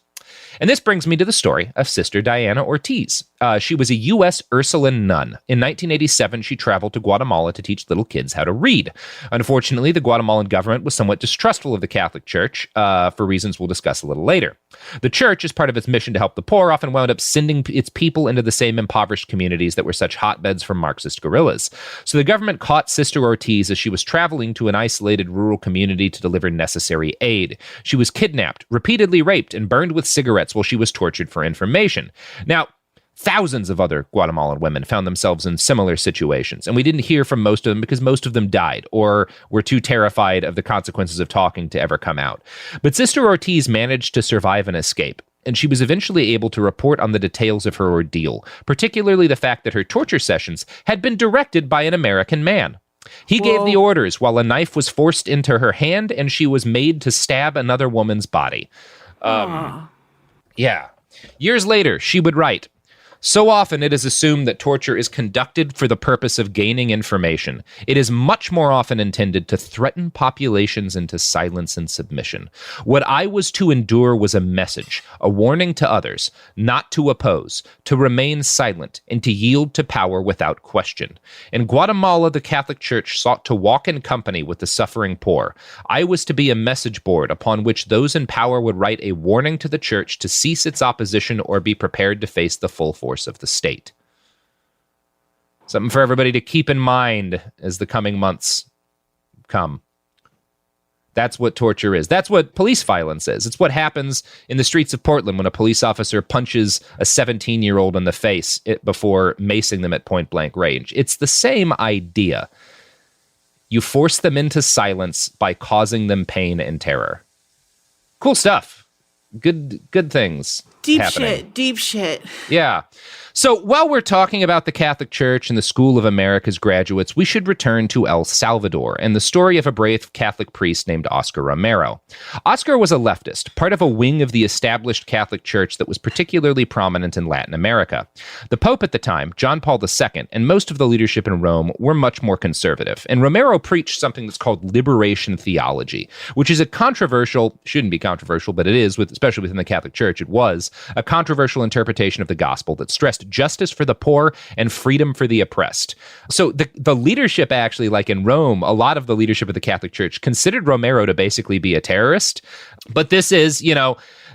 And this brings me to the story of Sister Diana Ortiz. She was a U.S. Ursuline nun. In 1987, she traveled to Guatemala to teach little kids how to read. Unfortunately, the Guatemalan government was somewhat distrustful of the Catholic Church, for reasons we'll discuss a little later. The church, as part of its mission to help the poor, often wound up sending its people into the same impoverished communities that were such hotbeds for Marxist guerrillas. So the government caught Sister Ortiz as she was traveling to an isolated rural community to deliver necessary aid. She was kidnapped, repeatedly raped, and burned with cigarettes while she was tortured for information. Now, thousands of other Guatemalan women found themselves in similar situations, and we didn't hear from most of them because most of them died or were too terrified of the consequences of talking to ever come out. But Sister Ortiz managed to survive and escape, and she was eventually able to report on the details of her ordeal, particularly the fact that her torture sessions had been directed by an American man. He gave the orders while a knife was forced into her hand and she was made to stab another woman's body. Yeah. Years later, she would write, "So often it is assumed that torture is conducted for the purpose of gaining information. It is much more often intended to threaten populations into silence and submission. What I was to endure was a message, a warning to others, not to oppose, to remain silent, and to yield to power without question. In Guatemala, the Catholic Church sought to walk in company with the suffering poor. I was to be a message board upon which those in power would write a warning to the Church to cease its opposition or be prepared to face the full force of the state." Something for everybody to keep in mind as the coming months come. That's what torture is. That's what police violence is. It's what happens in the streets of Portland when a police officer punches a 17-year-old in the face before macing them at point-blank range. It's the same idea. You force them into silence by causing them pain and terror. Cool stuff. Good things. Deep shit. Yeah. So while we're talking about the Catholic Church and the School of America's graduates, we should return to El Salvador and the story of a brave Catholic priest named Oscar Romero. Oscar was a leftist, part of a wing of the established Catholic Church that was particularly prominent in Latin America. The Pope at the time, John Paul II, and most of the leadership in Rome were much more conservative, and Romero preached something that's called liberation theology, which is a controversial, shouldn't be controversial, but it is with especially within the Catholic Church, it was a controversial interpretation of the gospel that stressed justice for the poor and freedom for the oppressed. So the leadership actually, like in Rome, a lot of the leadership of the Catholic Church considered Romero to basically be a terrorist. But this is,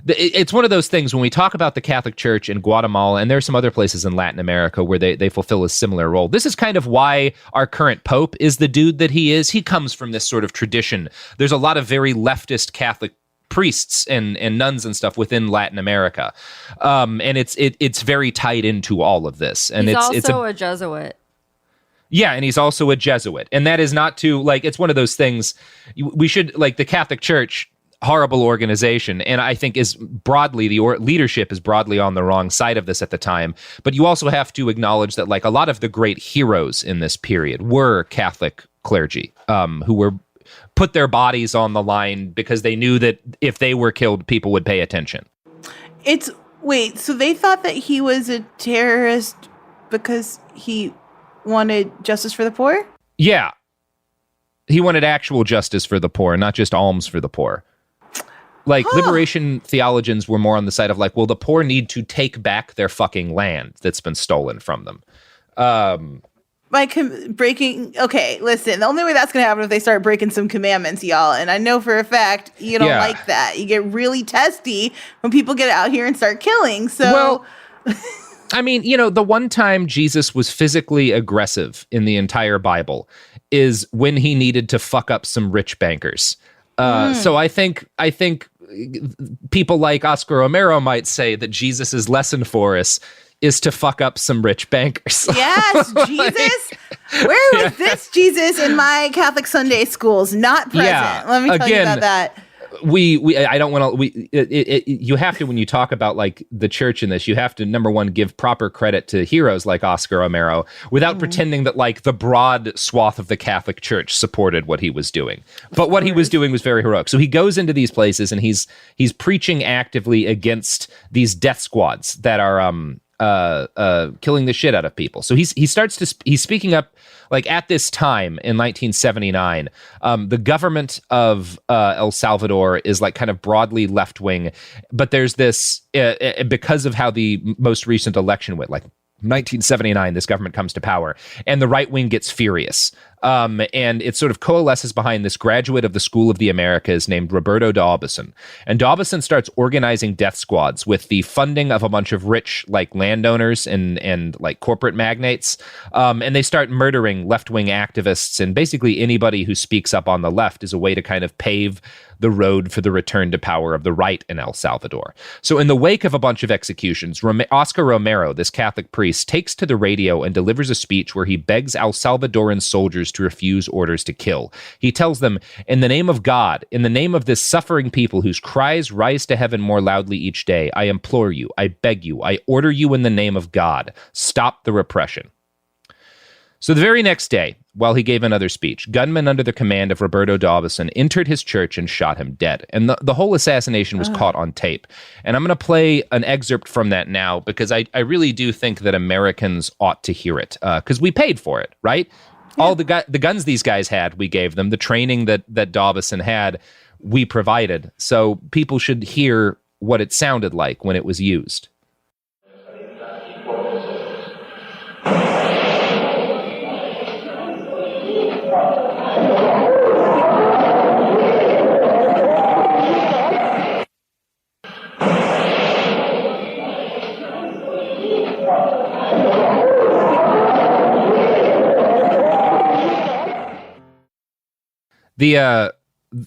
it's one of those things when we talk about the Catholic Church in Guatemala, and there are some other places in Latin America where they fulfill a similar role. This is kind of why our current Pope is the dude that he is. He comes from this sort of tradition. There's a lot of very leftist Catholic priests and nuns and stuff within Latin America. And it's very tied into all of this. And he's it's also a Jesuit. Yeah, and he's also a Jesuit. And that is not to, it's one of those things, we should, the Catholic Church, horrible organization, and I think is broadly, leadership is broadly on the wrong side of this at the time. But you also have to acknowledge that, a lot of the great heroes in this period were Catholic clergy, who were put their bodies on the line because they knew that if they were killed, people would pay attention. Wait, so they thought that he was a terrorist because he wanted justice for the poor? Yeah. He wanted actual justice for the poor, not just alms for the poor. Liberation theologians were more on the side of the poor need to take back their fucking land that's been stolen from them. Okay, listen, the only way that's going to happen is if they start breaking some commandments, y'all. And I know for a fact you don't like that. You get really testy when people get out here and start killing. So, I mean, the one time Jesus was physically aggressive in the entire Bible is when he needed to fuck up some rich bankers. So I think people like Oscar Romero might say that Jesus's lesson for us is to fuck up some rich bankers. Yes, Jesus. Where was this Jesus in my Catholic Sunday schools? Not present. Yeah, Let me tell you about that. I don't want to, you have to, when you talk about the church in this, you have to, number one, give proper credit to heroes like Oscar Romero without pretending that the broad swath of the Catholic Church supported what he was doing. But what he was doing was very heroic. So he goes into these places and he's preaching actively against these death squads that are, killing the shit out of people. So he's speaking up at this time in 1979. The government of El Salvador is kind of broadly left wing, but there's this because of how the most recent election went. 1979, this government comes to power, and the right wing gets furious. And it sort of coalesces behind this graduate of the School of the Americas named Roberto D'Aubuisson. And D'Aubuisson starts organizing death squads with the funding of a bunch of rich landowners and corporate magnates. And they start murdering left-wing activists, and basically anybody who speaks up on the left is a way to kind of pave the road for the return to power of the right in El Salvador. So in the wake of a bunch of executions, Oscar Romero, this Catholic priest, takes to the radio and delivers a speech where he begs El Salvadoran soldiers to refuse orders to kill. He tells them, in the name of God, in the name of this suffering people whose cries rise to heaven more loudly each day, I implore you, I beg you, I order you in the name of God, stop the repression. So the very next day, while he gave another speech, gunmen under the command of Roberto D'Aubuisson entered his church and shot him dead. And the whole assassination was caught on tape. And I'm going to play an excerpt from that now because I really do think that Americans ought to hear it because we paid for it, right? Yeah. All the guns these guys had, we gave them. The training that D'Aubuisson had, we provided. So people should hear what it sounded like when it was used.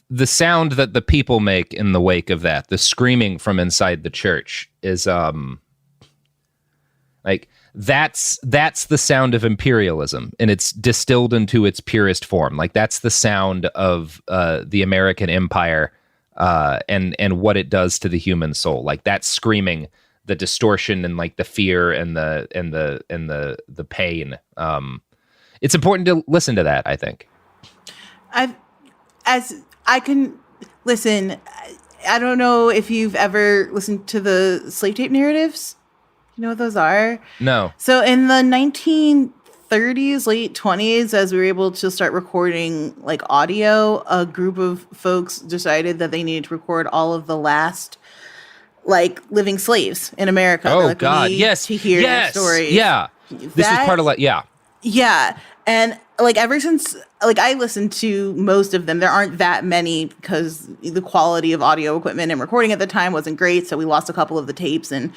The sound that the people make in the wake of that, the screaming from inside the church, is that's the sound of imperialism, and it's distilled into its purest form. That's the sound of the American empire and what it does to the human soul. That screaming, the distortion and the fear and the pain. It's important to listen to that, I think. As I can listen, I don't know if you've ever listened to the slave tape narratives. You know what those are? No. So in the 1930s, late 20s, as we were able to start recording audio, a group of folks decided that they needed to record all of the last like living slaves in America. Oh like, God, yes, to hear their stories. Yeah, this was part of Yeah, and like ever since, like I listened to most of them. There aren't that many because the quality of audio equipment and recording at the time wasn't great, so we lost a couple of the tapes, and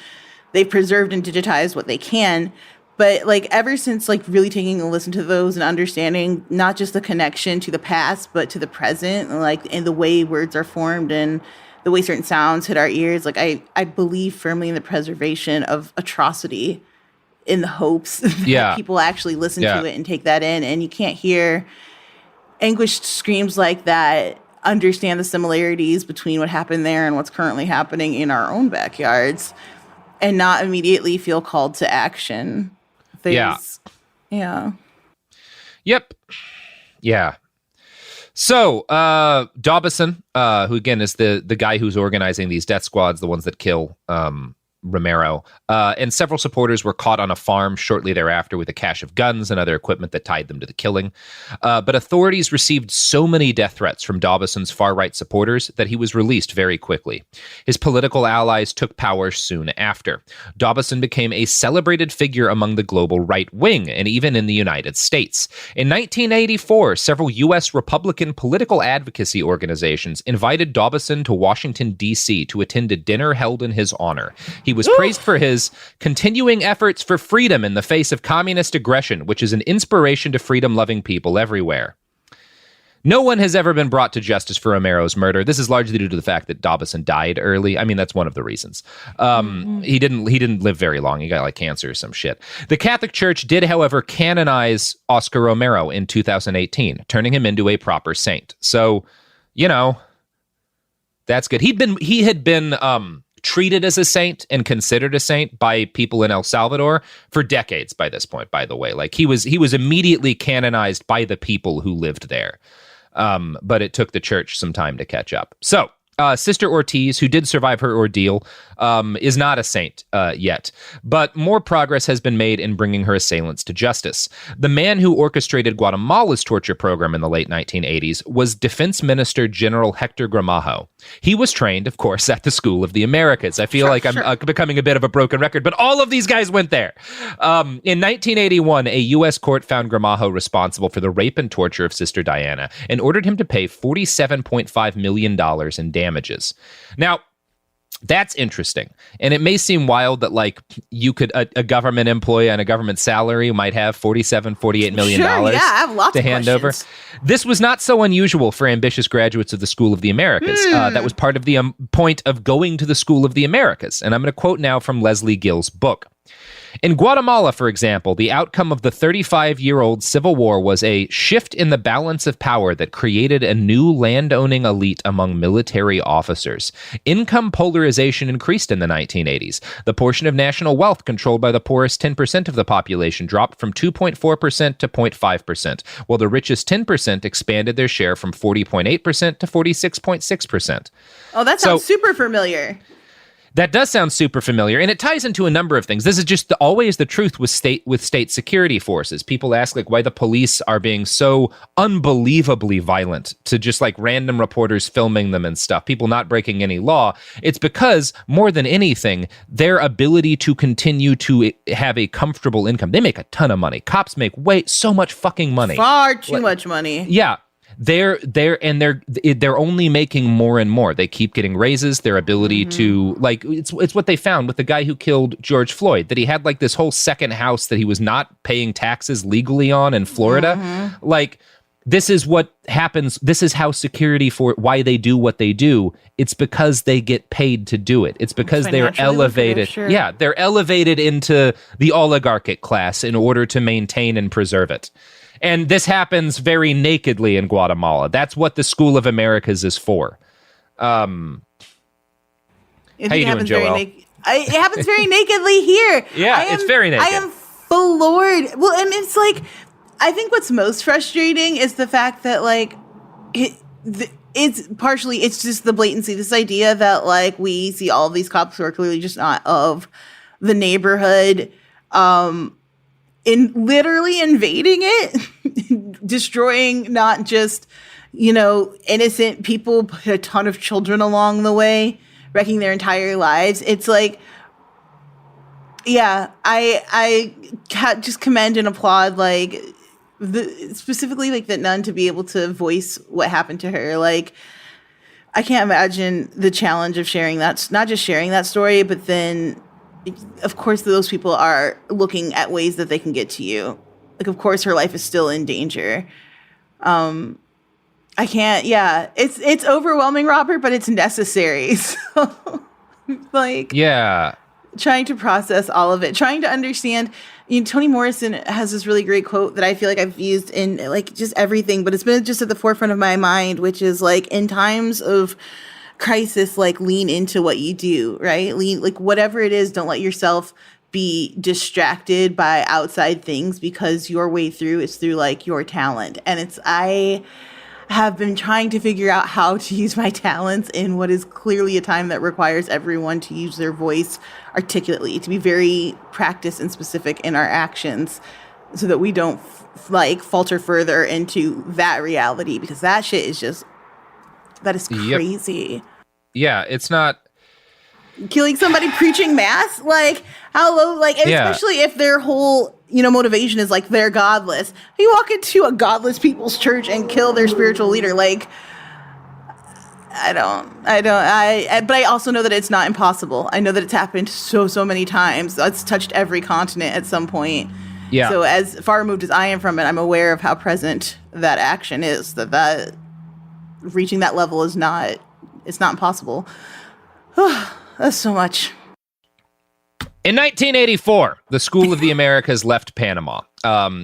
they've preserved and digitized what they can. But like ever since, like really taking a listen to those and understanding not just the connection to the past, but to the present, like and the way words are formed and the way certain sounds hit our ears, like I believe firmly in the preservation of atrocity, in the hopes that people actually listen to it and take that in. And you can't hear anguished screams like that, understand the similarities between what happened there and what's currently happening in our own backyards, and not immediately feel called to action. Yeah. Yep. Yeah. So, Dobson, who again is the guy who's organizing these death squads, the ones that kill Romero, and several supporters were caught on a farm shortly thereafter with a cache of guns and other equipment that tied them to the killing. But authorities received so many death threats from Dobson's far-right supporters that he was released very quickly. His political allies took power soon after. Dobson became a celebrated figure among the global right wing and even in the United States. In 1984, several U.S. Republican political advocacy organizations invited Dobson to Washington, D.C. to attend a dinner held in his honor. He was praised for his continuing efforts for freedom in the face of communist aggression, which is an inspiration to freedom-loving people everywhere. No one has ever been brought to justice for Romero's murder. This is largely due to the fact that Dobson died early. I mean, that's one of the reasons. He didn't live very long. He got like cancer or some shit. The Catholic Church did, however, canonize Oscar Romero in 2018, turning him into a proper saint. So, you know, that's good. He had been treated as a saint and considered a saint by people in El Salvador for decades by this point, by the way. Like he was immediately canonized by the people who lived there. But it took the church some time to catch up. So, Sister Ortiz, who did survive her ordeal, is not a saint yet, but more progress has been made in bringing her assailants to justice. The man who orchestrated Guatemala's torture program in the late 1980s was Defense Minister General Hector Gramajo. He was trained, of course, at the School of the Americas. I feel I'm becoming a bit of a broken record, but all of these guys went there. In 1981, a U.S. court found Gramajo responsible for the rape and torture of Sister Diana and ordered him to pay $47.5 million in damages. Now, that's interesting. And it may seem wild that like you could, a government employee on a government salary might have $48 million I have lots to hand over. This was not so unusual for ambitious graduates of the School of the Americas. That was part of the point of going to the School of the Americas. And I'm going to quote now from Leslie Gill's book. In Guatemala, for example, the outcome of the 35-year-old civil war was a shift in the balance of power that created a new land-owning elite among military officers. Income polarization increased in the 1980s. The portion of national wealth controlled by the poorest 10% of the population dropped from 2.4% to 0.5%, while the richest 10% expanded their share from 40.8% to 46.6%. Oh, that sounds super familiar. That does sound super familiar, and it ties into a number of things. This is just always the truth with state security forces. People ask like why the police are being so unbelievably violent to just like random reporters filming them and stuff, people not breaking any law. It's because, more than anything, their ability to continue to have a comfortable income. They make a ton of money. Cops make so much fucking money. Far too much money. Yeah. They're only making more and more. They keep getting raises. Their ability to like it's what they found with the guy who killed George Floyd, that he had like this whole second house that he was not paying taxes legally on in Florida. Like this is what happens. This is how security why they do what they do. It's because they get paid to do it. It's because they're elevated. Sure. Yeah, they're elevated into the oligarchic class in order to maintain and preserve it. And this happens very nakedly in Guatemala. That's what the School of Americas is for. How you doing, Joel? It happens very nakedly here. Yeah, it's very naked. I am floored. Well, and it's like, I think what's most frustrating is the fact that like, it's just the blatancy. This idea that like we see all of these cops who are clearly just not of the neighborhood, in literally invading it, destroying not just, innocent people, but a ton of children along the way, wrecking their entire lives. It's like, yeah, I just commend and applaud like specifically like that nun to be able to voice what happened to her. Like, I can't imagine the challenge of sharing that, not just sharing that story, but then of course those people are looking at ways that they can get to you. Like, of course her life is still in danger. I can't, yeah, it's overwhelming, Robert, but it's necessary. So like, yeah, trying to process all of it, trying to understand. Toni Morrison has this really great quote that I feel like I've used in like just everything, but it's been just at the forefront of my mind, which is like, in times of crisis, like lean into what you do, right? Like whatever it is, don't let yourself be distracted by outside things, because your way through is through like your talent. And I have been trying to figure out how to use my talents in what is clearly a time that requires everyone to use their voice articulately, to be very practiced and specific in our actions, so that we don't like falter further into that reality, because that shit is just, that is crazy. Yep. Yeah, it's not killing somebody preaching mass, like how low, like especially if their whole motivation is like they're godless. You walk into a godless people's church and kill their spiritual leader. Like, but I also know that it's not impossible. I know that it's happened so many times. It's touched every continent at some point. Yeah. So as far removed as I am from it, I'm aware of how present that action is, that reaching that level is not, it's not impossible. That's so much. In 1984, the School of the Americas left Panama.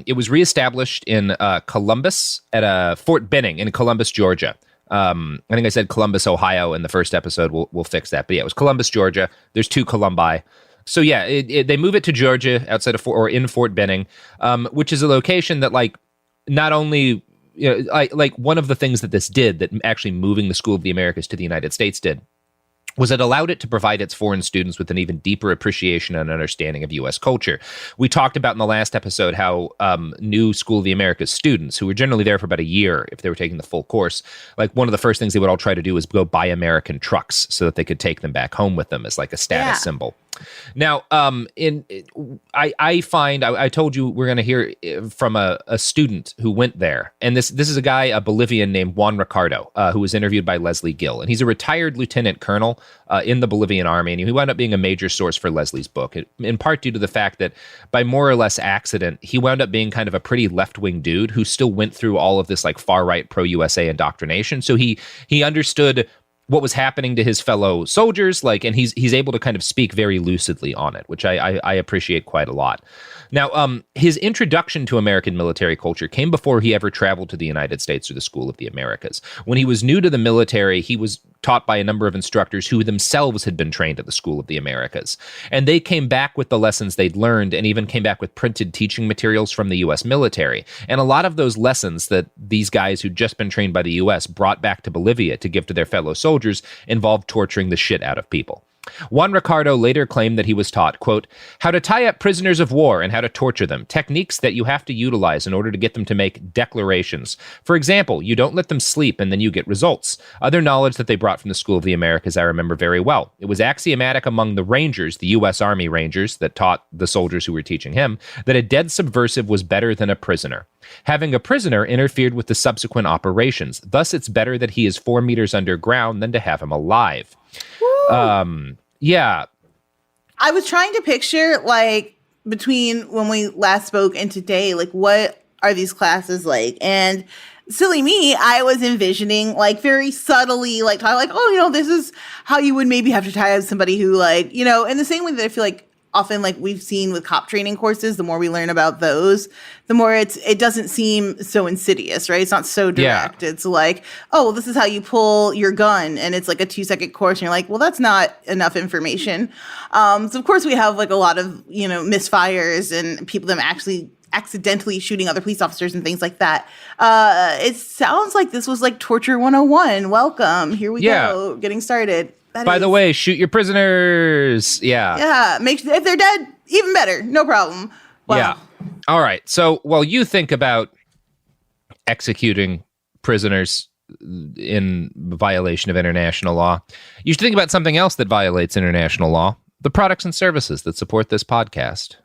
It was reestablished in Columbus at Fort Benning in Columbus, Georgia. I think I said Columbus, Ohio in the first episode. We'll fix that. But yeah, it was Columbus, Georgia. There's 2 Columbi. So yeah, they move it to Georgia outside of in Fort Benning, which is a location that like not only like one of the things that this did, that actually moving the School of the Americas to the United States did, was it allowed it to provide its foreign students with an even deeper appreciation and understanding of U.S. culture. We talked about in the last episode how new School of the Americas students, who were generally there for about a year if they were taking the full course, like one of the first things they would all try to do was go buy American trucks so that they could take them back home with them as like a status symbol. Now, I told you we're going to hear from a student who went there, and this is a guy, a Bolivian named Juan Ricardo, who was interviewed by Leslie Gill, and he's a retired lieutenant colonel in the Bolivian army, and he wound up being a major source for Leslie's book, in part due to the fact that by more or less accident, he wound up being kind of a pretty left-wing dude who still went through all of this like far-right pro-USA indoctrination, so he understood what was happening to his fellow soldiers, like, and he's able to kind of speak very lucidly on it, which I appreciate quite a lot. Now, his introduction to American military culture came before he ever traveled to the United States or the School of the Americas. When he was new to the military, he was taught by a number of instructors who themselves had been trained at the School of the Americas. And they came back with the lessons they'd learned and even came back with printed teaching materials from the U.S. military. And a lot of those lessons that these guys who'd just been trained by the U.S. brought back to Bolivia to give to their fellow soldiers involved torturing the shit out of people. Juan Ricardo later claimed that he was taught, quote, how to tie up prisoners of war and how to torture them, techniques that you have to utilize in order to get them to make declarations. For example, you don't let them sleep and then you get results. Other knowledge that they brought from the School of the Americas I remember very well. It was axiomatic among the Rangers, the U.S. Army Rangers that taught the soldiers who were teaching him, that a dead subversive was better than a prisoner. Having a prisoner interfered with the subsequent operations. Thus, it's better that he is 4 meters underground than to have him alive. Yeah. I was trying to picture, like, between when we last spoke and today, like, what are these classes like? And silly me, I was envisioning, like, very subtly, like, this is how you would maybe have to tie up somebody who, like, in the same way that I feel like often, like, we've seen with cop training courses, the more we learn about those, the more it doesn't seem so insidious, right? It's not so direct. Yeah. It's like, oh, well, this is how you pull your gun, and it's like a 2-second course, and you're like, well, that's not enough information. So of course we have like a lot of, misfires and people that actually accidentally shooting other police officers and things like that. It sounds like this was like Torture 101. Welcome. Here we go. Getting started. By the way, shoot your prisoners. Yeah. Yeah. If they're dead, even better. No problem. Wow. Yeah. All right. So while you think about executing prisoners in violation of international law, you should think about something else that violates international law: the products and services that support this podcast.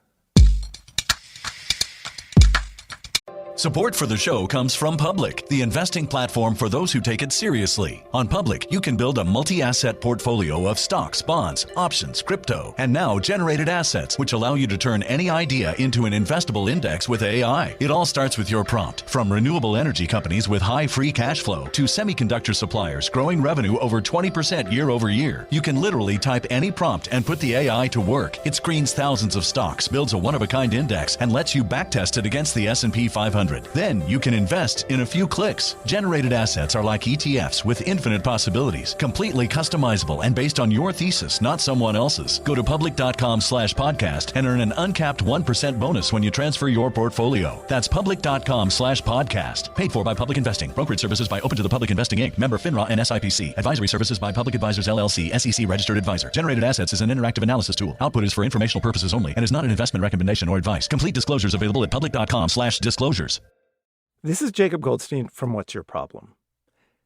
Support for the show comes from Public, the investing platform for those who take it seriously. On Public, you can build a multi-asset portfolio of stocks, bonds, options, crypto, and now generated assets, which allow you to turn any idea into an investable index with AI. It all starts with your prompt. From renewable energy companies with high free cash flow to semiconductor suppliers growing revenue over 20% year over year, you can literally type any prompt and put the AI to work. It screens thousands of stocks, builds a one-of-a-kind index, and lets you backtest it against the S&P 500. Then you can invest in a few clicks. Generated assets are like ETFs with infinite possibilities, completely customizable and based on your thesis, not someone else's. Go to public.com/podcast and earn an uncapped 1% bonus when you transfer your portfolio. That's public.com/podcast. Paid for by Public Investing. Brokerage services by Open to the Public Investing Inc. Member FINRA and SIPC. Advisory services by Public Advisors LLC, SEC registered advisor. Generated assets is an interactive analysis tool. Output is for informational purposes only and is not an investment recommendation or advice. Complete disclosures available at public.com/disclosures. This is Jacob Goldstein from What's Your Problem?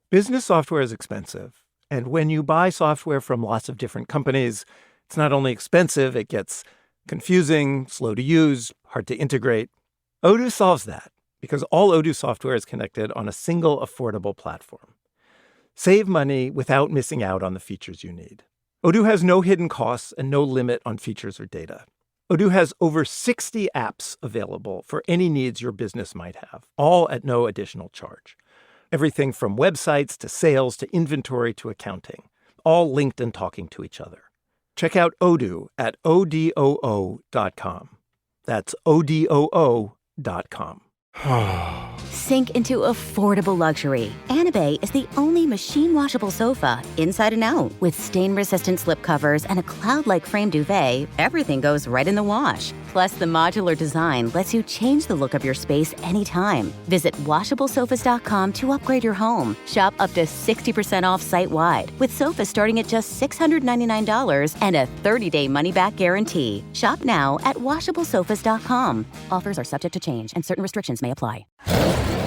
Business software is expensive, and when you buy software from lots of different companies, it's not only expensive, it gets confusing, slow to use, hard to integrate. Odoo solves that because all Odoo software is connected on a single affordable platform. Save money without missing out on the features you need. Odoo has no hidden costs and no limit on features or data. Odoo has over 60 apps available for any needs your business might have, all at no additional charge. Everything from websites to sales to inventory to accounting, all linked and talking to each other. Check out Odoo at odoo.com. That's odoo.com. Sink into affordable luxury. Anabe is the only machine-washable sofa, inside and out. With stain-resistant slip covers and a cloud-like frame duvet, everything goes right in the wash. Plus, the modular design lets you change the look of your space anytime. Visit washablesofas.com to upgrade your home. Shop up to 60% off site-wide, with sofas starting at just $699 and a 30-day money-back guarantee. Shop now at washablesofas.com. Offers are subject to change, and certain restrictions may apply.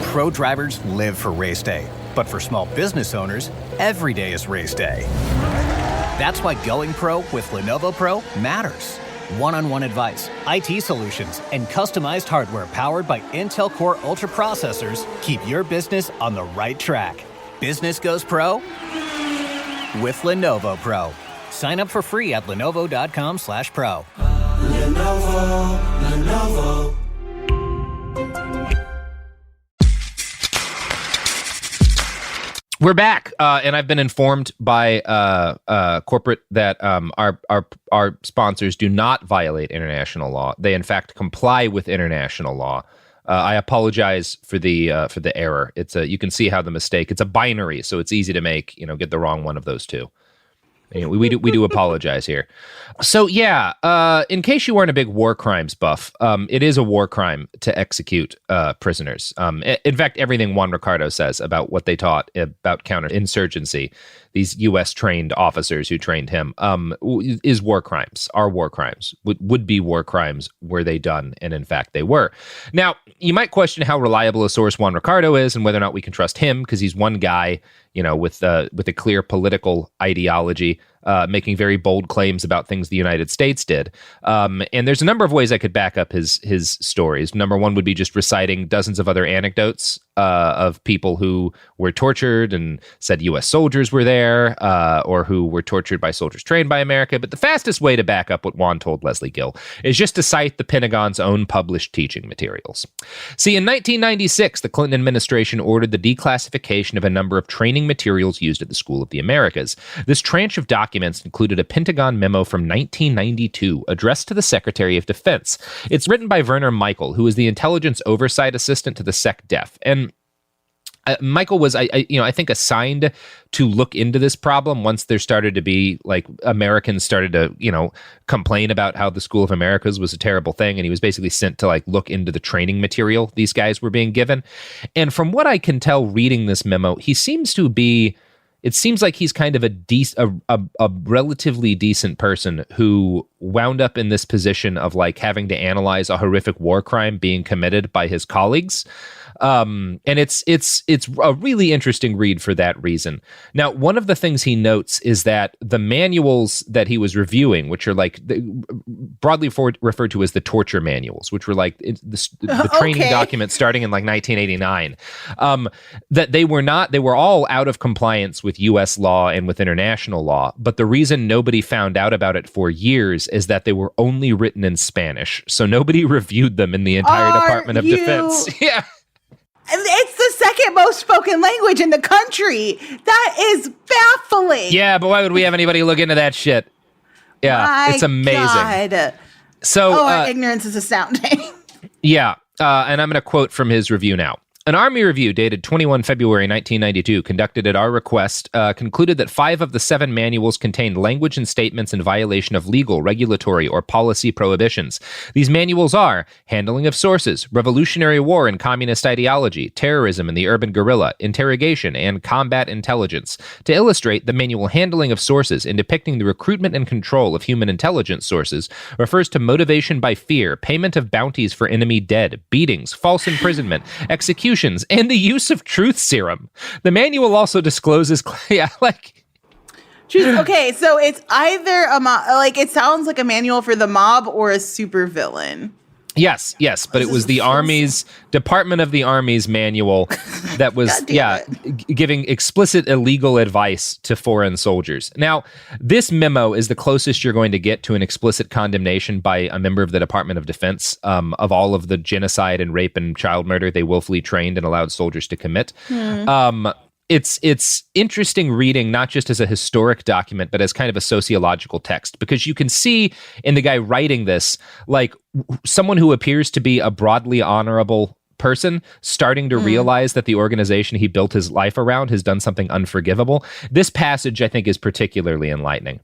Pro drivers live for race day, but for small business owners, every day is race day. That's why going pro with Lenovo Pro matters. One-on-one advice, IT solutions, and customized hardware powered by Intel Core Ultra processors keep your business on the right track. Business goes pro with Lenovo Pro. Sign up for free at lenovo.com/pro. Lenovo. We're back, and I've been informed by corporate that our sponsors do not violate international law. They, in fact, comply with international law. I apologize for the error. It's you can see how the mistake. It's a binary, so it's easy to make. Get the wrong one of those two. Anyway, we do apologize here. So yeah, in case you weren't a big war crimes buff, it is a war crime to execute prisoners. In fact, everything Juan Ricardo says about what they taught about counterinsurgency, these U.S. trained officers who trained him, is war crimes, are war crimes, would be war crimes were they done, and in fact they were. Now, you might question how reliable a source Juan Ricardo is and whether or not we can trust him, because he's one guy, with a clear political ideology, making very bold claims about things the United States did. And there's a number of ways I could back up his stories. Number one would be just reciting dozens of other anecdotes of people who were tortured and said U.S. soldiers were there, or who were tortured by soldiers trained by America. But the fastest way to back up what Juan told Leslie Gill is just to cite the Pentagon's own published teaching materials. See, in 1996, the Clinton administration ordered the declassification of a number of training materials used at the School of the Americas. This tranche of documents included a Pentagon memo from 1992 addressed to the Secretary of Defense. It's written by Werner Michael, who is the intelligence oversight assistant to the SecDef. And Michael was, I think, assigned to look into this problem once there started to be, Americans started to, complain about how the School of Americas was a terrible thing. And he was basically sent to, look into the training material these guys were being given. And from what I can tell reading this memo, he seems to be, it seems like he's kind of a relatively decent person who wound up in this position of having to analyze a horrific war crime being committed by his colleagues. And it's a really interesting read for that reason. Now, one of the things he notes is that the manuals that he was reviewing, which are like broadly referred to as the torture manuals, which were like the training documents starting in like 1989, that they were all out of compliance with U.S. law and with international law. But the reason nobody found out about it for years is that they were only written in Spanish. So nobody reviewed them in the entire Department of Defense. Yeah. It's the second most spoken language in the country. That is baffling. Yeah, but why would we have anybody look into that shit? Yeah, it's amazing. God. So, our ignorance is astounding. Yeah, and I'm going to quote from his review now. An Army review dated 21 February 1992, conducted at our request, concluded that 5 of the 7 manuals contained language and statements in violation of legal, regulatory, or policy prohibitions. These manuals are handling of sources, revolutionary war and communist ideology, terrorism and the urban guerrilla, interrogation, and combat intelligence. To illustrate, the manual handling of sources in depicting the recruitment and control of human intelligence sources refers to motivation by fear, payment of bounties for enemy dead, beatings, false imprisonment, execution, and the use of truth serum. The manual also discloses, okay, so it's either it sounds like a manual for the mob or a supervillain. Yes, but it was the Army's Department of the Army's manual that was, giving explicit illegal advice to foreign soldiers. Now, this memo is the closest you're going to get to an explicit condemnation by a member of the Department of Defense of all of the genocide and rape and child murder they willfully trained and allowed soldiers to commit. It's interesting reading, not just as a historic document, but as kind of a sociological text, because you can see in the guy writing this, like someone who appears to be a broadly honorable person starting to realize that the organization he built his life around has done something unforgivable. This passage, I think, is particularly enlightening.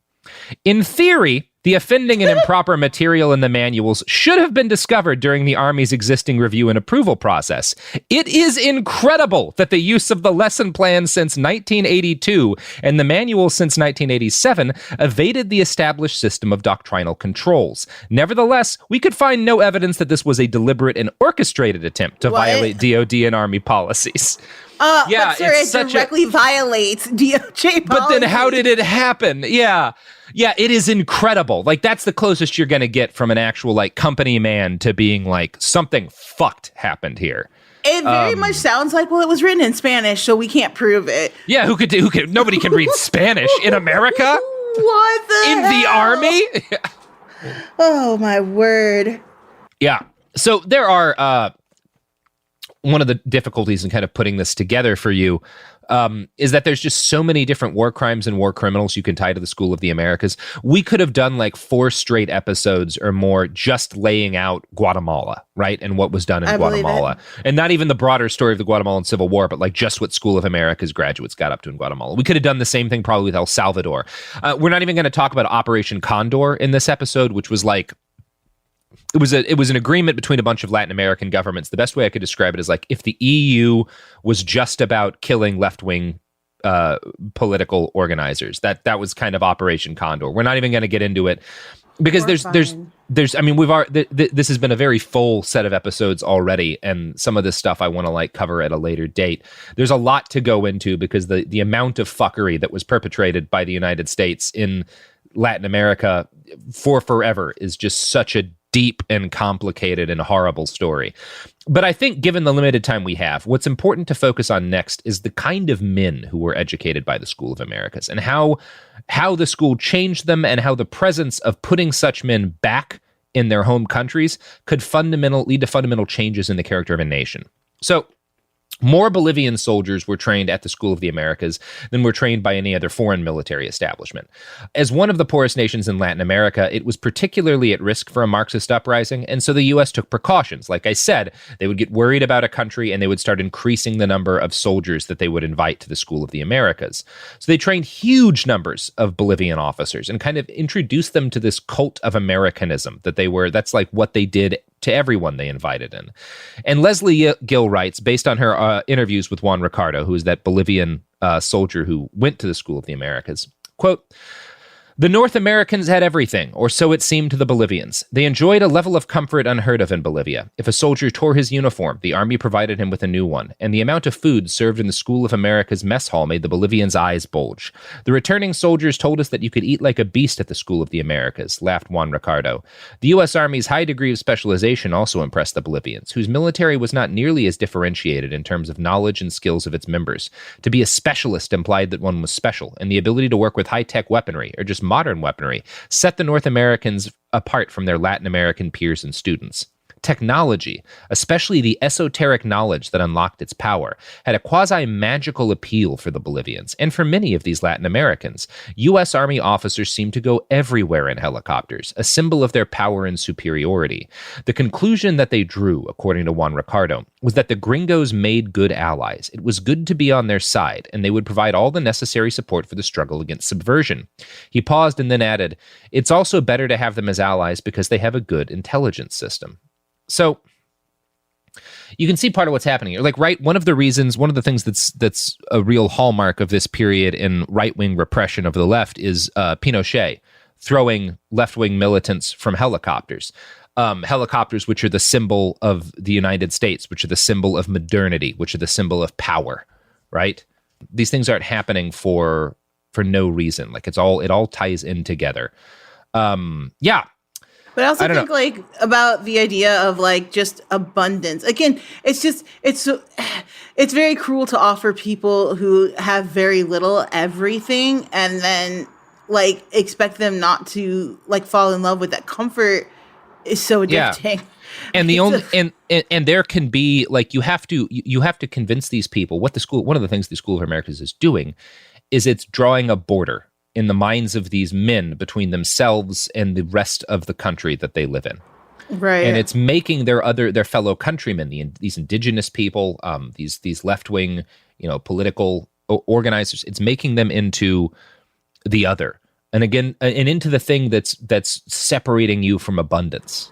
In theory, the offending and improper material in the manuals should have been discovered during the Army's existing review and approval process. It is incredible that the use of the lesson plan since 1982 and the manual since 1987 evaded the established system of doctrinal controls. Nevertheless, we could find no evidence that this was a deliberate and orchestrated attempt to violate DoD and Army policies. But sir, it directly violates DOJ policy. But then how did it happen? Yeah, it is incredible. Like, that's the closest you're going to get from an actual, like, company man to being like, something fucked happened here. It very much sounds like, well, it was written in Spanish, so we can't prove it. Yeah, nobody can read Spanish in America? What the In the Army? Oh, my word. Yeah. So there are... one of the difficulties in kind of putting this together for you is that there's just so many different war crimes and war criminals you can tie to the School of the Americas. We could have done like 4 straight episodes or more just laying out Guatemala, right? And what was done in Guatemala. And not even the broader story of the Guatemalan Civil War, but like just what School of America's graduates got up to in Guatemala. We could have done the same thing probably with El Salvador. We're not even going to talk about Operation Condor in this episode, which was like, it was an agreement between a bunch of Latin American governments. The best way I could describe it is like if the EU was just about killing left-wing political organizers. That was kind of Operation Condor. We're not even going to get into it because there's I mean, this has been a very full set of episodes already, and some of this stuff I want to like cover at a later date. There's a lot to go into because the amount of fuckery that was perpetrated by the United States in Latin America for forever is just such a deep and complicated and horrible story. But I think given the limited time we have, what's important to focus on next is the kind of men who were educated by the School of Americas and how the school changed them and how the presence of putting such men back in their home countries could lead to fundamental changes in the character of a nation. So more Bolivian soldiers were trained at the School of the Americas than were trained by any other foreign military establishment. As one of the poorest nations in Latin America, it was particularly at risk for a Marxist uprising, and so the U.S. took precautions. Like I said, they would get worried about a country, and they would start increasing the number of soldiers that they would invite to the School of the Americas. So they trained huge numbers of Bolivian officers and kind of introduced them to this cult of Americanism that's like what they did to everyone they invited in. And Leslie Gill writes, based on her interviews with Juan Ricardo, who is that Bolivian soldier who went to the School of the Americas, quote, The North Americans had everything, or so it seemed to the Bolivians. They enjoyed a level of comfort unheard of in Bolivia. If a soldier tore his uniform, the army provided him with a new one, and the amount of food served in the School of America's mess hall made the Bolivians' eyes bulge. The returning soldiers told us that you could eat like a beast at the School of the Americas, laughed Juan Ricardo. The U.S. Army's high degree of specialization also impressed the Bolivians, whose military was not nearly as differentiated in terms of knowledge and skills of its members. To be a specialist implied that one was special, and the ability to work with high-tech weaponry, or just modern weaponry, set the North Americans apart from their Latin American peers and students. Technology, especially the esoteric knowledge that unlocked its power, had a quasi-magical appeal for the Bolivians, and for many of these Latin Americans. U.S. Army officers seemed to go everywhere in helicopters, a symbol of their power and superiority. The conclusion that they drew, according to Juan Ricardo, was that the gringos made good allies. It was good to be on their side, and they would provide all the necessary support for the struggle against subversion. He paused and then added, "It's also better to have them as allies because they have a good intelligence system." So you can see part of what's happening here. Like, right, one of the things that's a real hallmark of this period in right-wing repression of the left is Pinochet throwing left-wing militants from helicopters. Helicopters which are the symbol of the United States, which are the symbol of modernity, which are the symbol of power, right? These things aren't happening for no reason. Like, it all ties in together. Yeah. But I also think like about the idea of like just abundance. Again, it's very cruel to offer people who have very little everything and then like expect them not to like fall in love with that. Comfort is so addicting. Yeah. And the only and there can be like you have to convince these people one of the things the School of Americas is doing is it's drawing a border in the minds of these men between themselves and the rest of the country that they live in. Right. And it's making their fellow countrymen, these indigenous people, these left-wing, political organizers, it's making them into the other. And again, and into the thing that's separating you from abundance.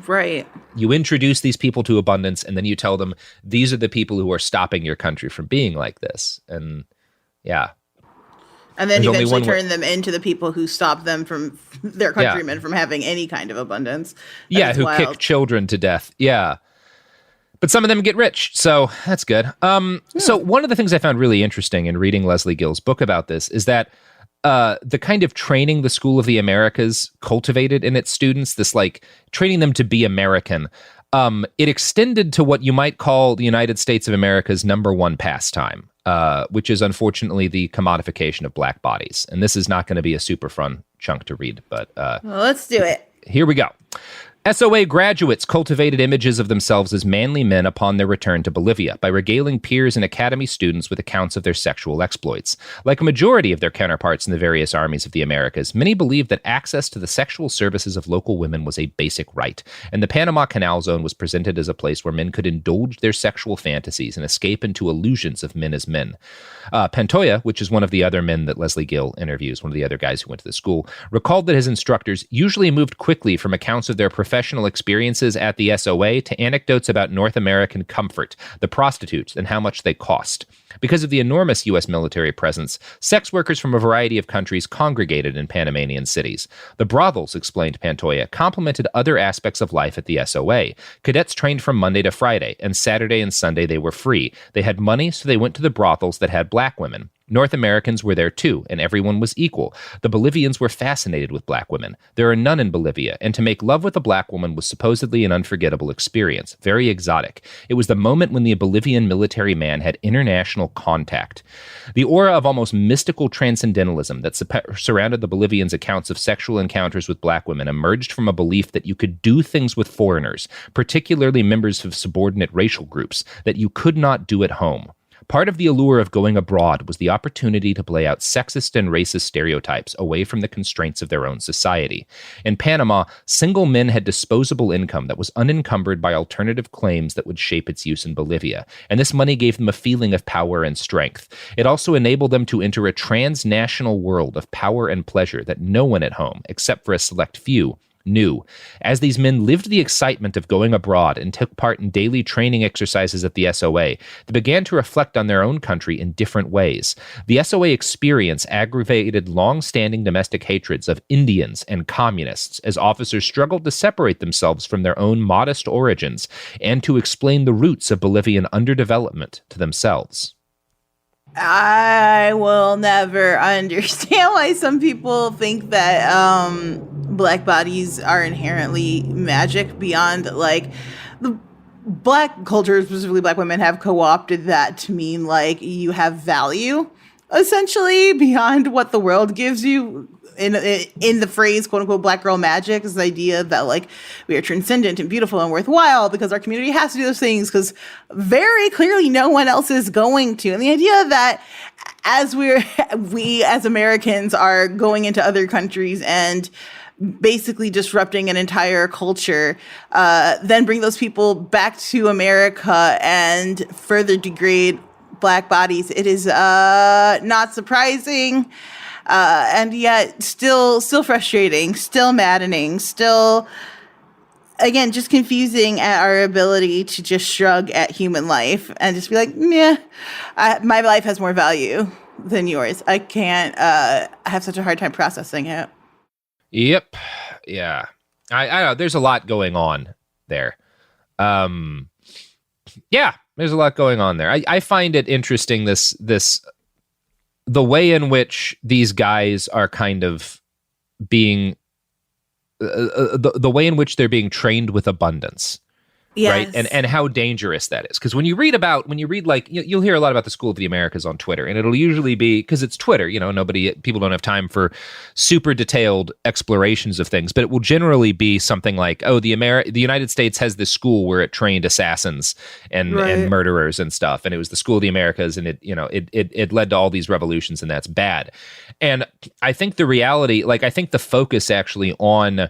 Right. You introduce these people to abundance, and then you tell them, these are the people who are stopping your country from being like this. And yeah. And then eventually turn them into the people who stop them from their countrymen from having any kind of abundance. Who kick children to death. Yeah. But some of them get rich, so that's good. So one of the things I found really interesting in reading Leslie Gill's book about this is that the kind of training the School of the Americas cultivated in its students, this like training them to be American, it extended to what you might call the United States of America's number one pastime. Which is unfortunately the commodification of black bodies. And this is not going to be a super fun chunk to read, but well, let's do it. Here we go. SOA graduates cultivated images of themselves as manly men upon their return to Bolivia by regaling peers and academy students with accounts of their sexual exploits. Like a majority of their counterparts in the various armies of the Americas, many believed that access to the sexual services of local women was a basic right, and the Panama Canal Zone was presented as a place where men could indulge their sexual fantasies and escape into illusions of men as men. Pantoja, which is one of the other men that Leslie Gill interviews, one of the other guys who went to the school, recalled that his instructors usually moved quickly from accounts of their professional experiences at the SOA to anecdotes about North American comfort, the prostitutes, and how much they cost. Because of the enormous U.S. military presence, sex workers from a variety of countries congregated in Panamanian cities. The brothels, explained Pantoja, complemented other aspects of life at the SOA. Cadets trained from Monday to Friday, and Saturday and Sunday they were free. They had money, so they went to the brothels that had black women. North Americans were there too, and everyone was equal. The Bolivians were fascinated with black women. There are none in Bolivia, and to make love with a black woman was supposedly an unforgettable experience, very exotic. It was the moment when the Bolivian military man had international contact. The aura of almost mystical transcendentalism that surrounded the Bolivians' accounts of sexual encounters with black women emerged from a belief that you could do things with foreigners, particularly members of subordinate racial groups, that you could not do at home. Part of the allure of going abroad was the opportunity to play out sexist and racist stereotypes away from the constraints of their own society. In Panama, single men had disposable income that was unencumbered by alternative claims that would shape its use in Bolivia, and this money gave them a feeling of power and strength. It also enabled them to enter a transnational world of power and pleasure that no one at home, except for a select few, new. As these men lived the excitement of going abroad and took part in daily training exercises at the SOA, they began to reflect on their own country in different ways. The SOA experience aggravated long-standing domestic hatreds of Indians and communists as officers struggled to separate themselves from their own modest origins and to explain the roots of Bolivian underdevelopment to themselves. I will never understand why some people think that black bodies are inherently magic beyond, like, the black culture, specifically black women, have co-opted that to mean, like, you have value, essentially, beyond what the world gives you. In the phrase, quote unquote, black girl magic, is the idea that, like, we are transcendent and beautiful and worthwhile because our community has to do those things because very clearly no one else is going to. And the idea that as we as Americans are going into other countries and basically disrupting an entire culture, then bring those people back to America and further degrade black bodies. It is not surprising. And yet still frustrating, still maddening, still, again, just confusing at our ability to just shrug at human life and just be like, yeah, my life has more value than yours. I can't, I have such a hard time processing it. Yep. Yeah. I know there's a lot going on there. Yeah, there's a lot going on there. I find it interesting, the way in which these guys are kind of being, the way in which they're being trained with abundance, yes. Right? And how dangerous that is. Because when you read like, you'll hear a lot about the School of the Americas on Twitter, and it'll usually be, because it's Twitter, people don't have time for super detailed explorations of things, but it will generally be something like, oh, the United States has this school where it trained assassins and murderers and stuff, and it was the School of the Americas, and it led to all these revolutions, and that's bad. And I think the reality, like, I think the focus actually on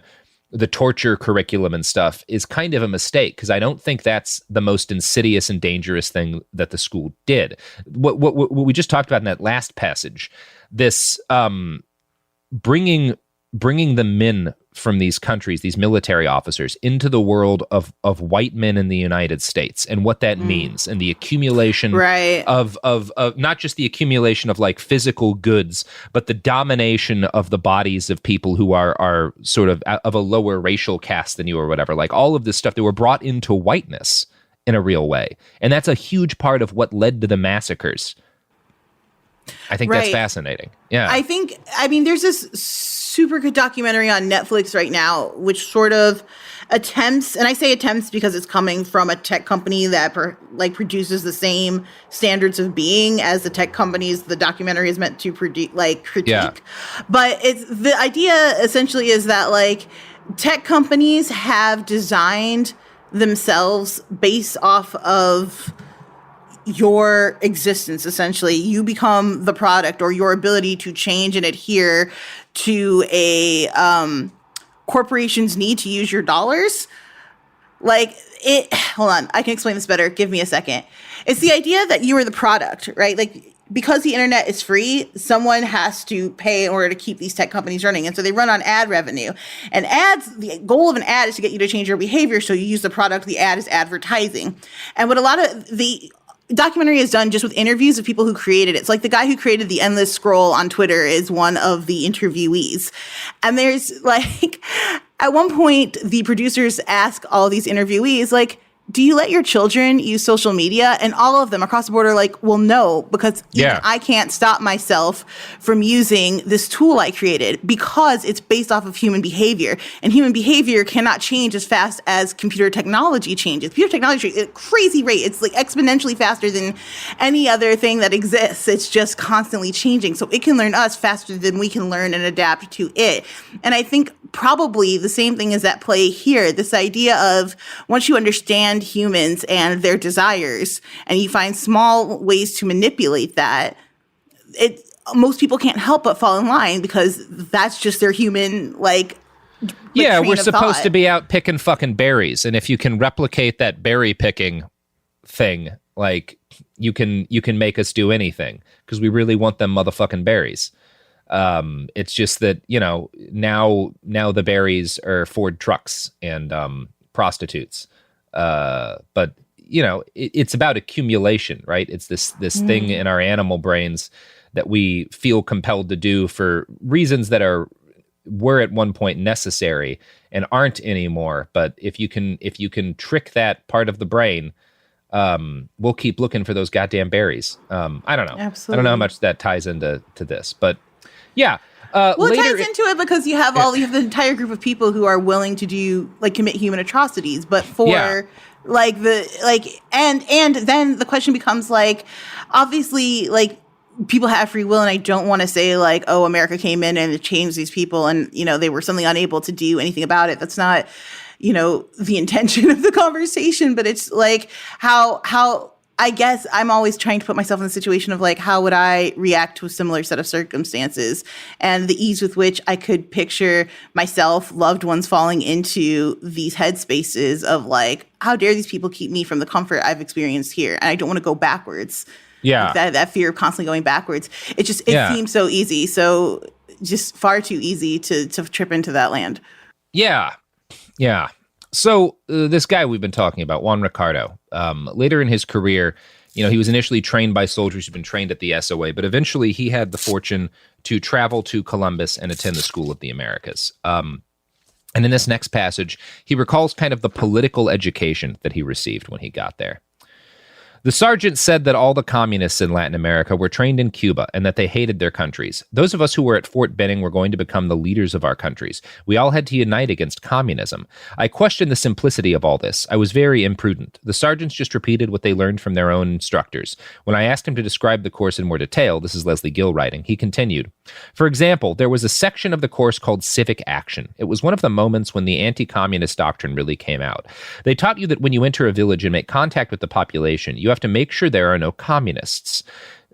the torture curriculum and stuff is kind of a mistake, because I don't think that's the most insidious and dangerous thing that the school did. What we just talked about in that last passage, this bringing the men from these countries, these military officers, into the world of white men in the United States, and what that means, and the accumulation of not just the accumulation of, like, physical goods, but the domination of the bodies of people who are sort of a lower racial caste than you or whatever. Like, all of this stuff, they were brought into whiteness in a real way. And that's a huge part of what led to the massacres. I think that's fascinating. Yeah. I mean, there's this super good documentary on Netflix right now, which sort of attempts, and I say attempts because it's coming from a tech company that produces the same standards of being as the tech companies the documentary is meant to critique. Yeah. But the idea essentially is that, like, tech companies have designed themselves based off of your existence. Essentially, you become the product, or your ability to change and adhere to a corporation's need to use your dollars. Hold on, I can explain this better. Give me a second. It's the idea that you are the product, right? Like, because the internet is free, someone has to pay in order to keep these tech companies running. And so they run on ad revenue. And ads, the goal of an ad is to get you to change your behavior. So you use the product, the ad is advertising. And what a lot of the documentary is done just with interviews of people who created it. It's like the guy who created the endless scroll on Twitter is one of the interviewees. And there's, like, at one point, the producers ask all these interviewees, like, do you let your children use social media? And all of them across the board are like, well, no, because I can't stop myself from using this tool I created because it's based off of human behavior. And human behavior cannot change as fast as computer technology changes. Computer technology at a crazy rate. It's, like, exponentially faster than any other thing that exists. It's just constantly changing. So it can learn us faster than we can learn and adapt to it. And I think probably the same thing is at play here. This idea of, once you understand humans and their desires, and you find small ways to manipulate that, most people can't help but fall in line because that's just their human, yeah, we're supposed to be out picking fucking berries, and if you can replicate that berry picking thing, like, you can make us do anything because we really want them motherfucking berries. It's just that, now the berries are Ford trucks and prostitutes. But it's about accumulation, right? It's this thing in our animal brains that we feel compelled to do for reasons that were at one point necessary and aren't anymore. But if you can trick that part of the brain, we'll keep looking for those goddamn berries. I don't know. Absolutely. I don't know how much that ties into this, but yeah. Well, it ties into it because you have the entire group of people who are willing to commit human atrocities, but for and then the question becomes obviously people have free will, and I don't want to say America came in and it changed these people and they were suddenly unable to do anything about it. That's not the intention of the conversation, but it's how I guess I'm always trying to put myself in the situation of how would I react to a similar set of circumstances, and the ease with which I could picture myself, loved ones falling into these headspaces of how dare these people keep me from the comfort I've experienced here, and I don't want to go backwards. Yeah, that fear of constantly going backwards. It seems so easy, so just far too easy to trip into that land. Yeah. So this guy we've been talking about, Juan Ricardo, later in his career, he was initially trained by soldiers who'd been trained at the SOA, but eventually he had the fortune to travel to Columbus and attend the School of the Americas. And in this next passage, he recalls kind of the political education that he received when he got there. The sergeant said that all the communists in Latin America were trained in Cuba and that they hated their countries. Those of us who were at Fort Benning were going to become the leaders of our countries. We all had to unite against communism. I questioned the simplicity of all this. I was very imprudent. The sergeants just repeated what they learned from their own instructors. When I asked him to describe the course in more detail, this is Leslie Gill writing, he continued. For example, there was a section of the course called Civic Action. It was one of the moments when the anti-communist doctrine really came out. They taught you that when you enter a village and make contact with the population, you have to make sure there are no communists.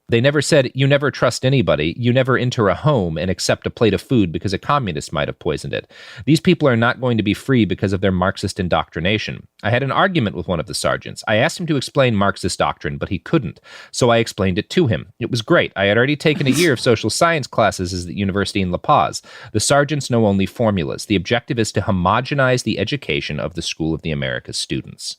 They never said, you never trust anybody, you never enter a home and accept a plate of food because a communist might have poisoned it. These people are not going to be free because of their Marxist indoctrination. I had an argument with one of the sergeants. I asked him to explain Marxist doctrine, but he couldn't. So I explained it to him. It was great. I had already taken a year of social science classes at the university in La Paz. The sergeants know only formulas. The objective is to homogenize the education of the School of the Americas students.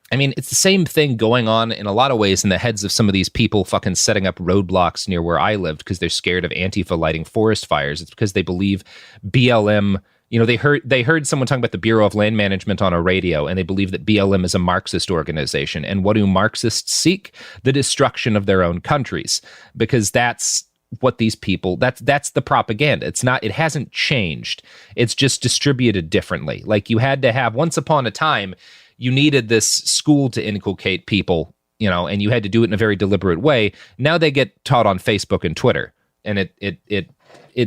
I mean, it's the same thing going on in a lot of ways in the heads of some of these people fucking setting up roadblocks near where I lived because they're scared of Antifa lighting forest fires. It's because they believe BLM, they heard someone talking about the Bureau of Land Management on a radio, and they believe that BLM is a Marxist organization. And what do Marxists seek? The destruction of their own countries, because that's what these people, that's the propaganda. It hasn't changed. It's just distributed differently. You had to have, once upon a time, you needed this school to inculcate people, and you had to do it in a very deliberate way. Now they get taught on Facebook and Twitter, and it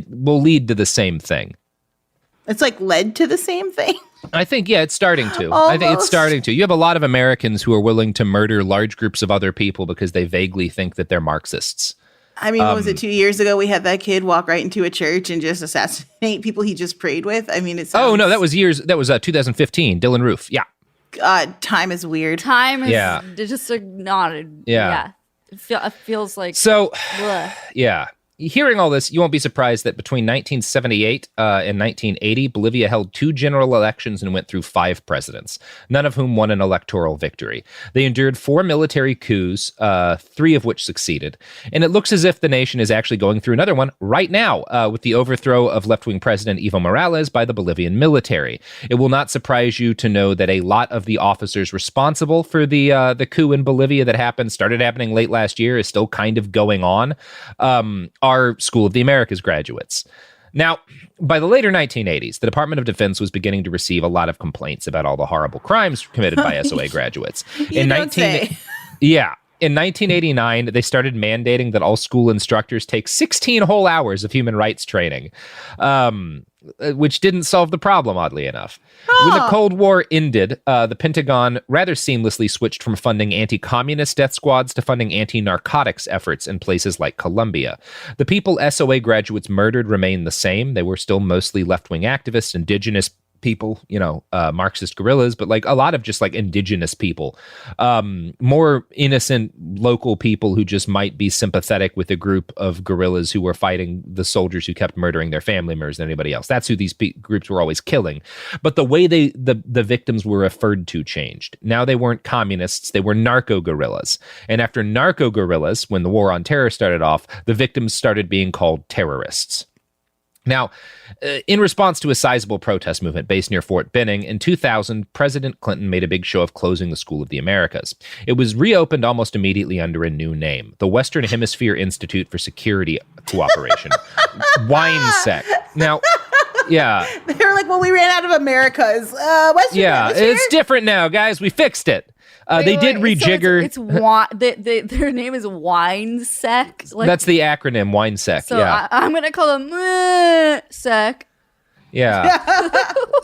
will lead to the same thing. It's led to the same thing? I think, yeah, it's starting to. Almost. I think it's starting to. You have a lot of Americans who are willing to murder large groups of other people because they vaguely think that they're Marxists. I mean, what was it, 2 years ago we had that kid walk right into a church and just assassinate people he just prayed with? I mean, it's Oh, no, that was 2015, Dylan Roof. Yeah. God, time is weird. Time is just not. Yeah. It feels like so. Bleh. Yeah. Hearing all this, you won't be surprised that between 1978 and 1980, Bolivia held 2 general elections and went through 5 presidents, none of whom won an electoral victory. They endured 4 military coups, 3 of which succeeded. And it looks as if the nation is actually going through another one right now with the overthrow of left-wing President Evo Morales by the Bolivian military. It will not surprise you to know that a lot of the officers responsible for the coup in Bolivia that started happening late last year, is still kind of going on. Are School of the Americas graduates. Now, by the later 1980s, the Department of Defense was beginning to receive a lot of complaints about all the horrible crimes committed by SOA graduates. In 1989, they started mandating that all school instructors take 16 whole hours of human rights training, which didn't solve the problem, oddly enough. When the Cold War ended, the Pentagon rather seamlessly switched from funding anti-communist death squads to funding anti-narcotics efforts in places like Colombia. The people SOA graduates murdered remained the same. They were still mostly left-wing activists, indigenous people, Marxist guerrillas, but like a lot of just like indigenous people, more innocent local people who just might be sympathetic with a group of guerrillas who were fighting the soldiers who kept murdering their family members than anybody else. That's who these groups were always killing. But the way the victims were referred to changed. Now they weren't communists, they were narco guerrillas. And after narco guerrillas, when the war on terror started off, the victims started being called terrorists. Now, in response to a sizable protest movement based near Fort Benning, in 2000, President Clinton made a big show of closing the School of the Americas. It was reopened almost immediately under a new name, the Western Hemisphere Institute for Security Cooperation, WINESEC. Now, yeah. They're like, well, we ran out of Americas. Western Hemisphere? It's different now, guys. We fixed it. They did rejigger. So their name is WINESEC. Like, that's the acronym, WINESEC. So yeah. I'm going to call them SEC. Yeah.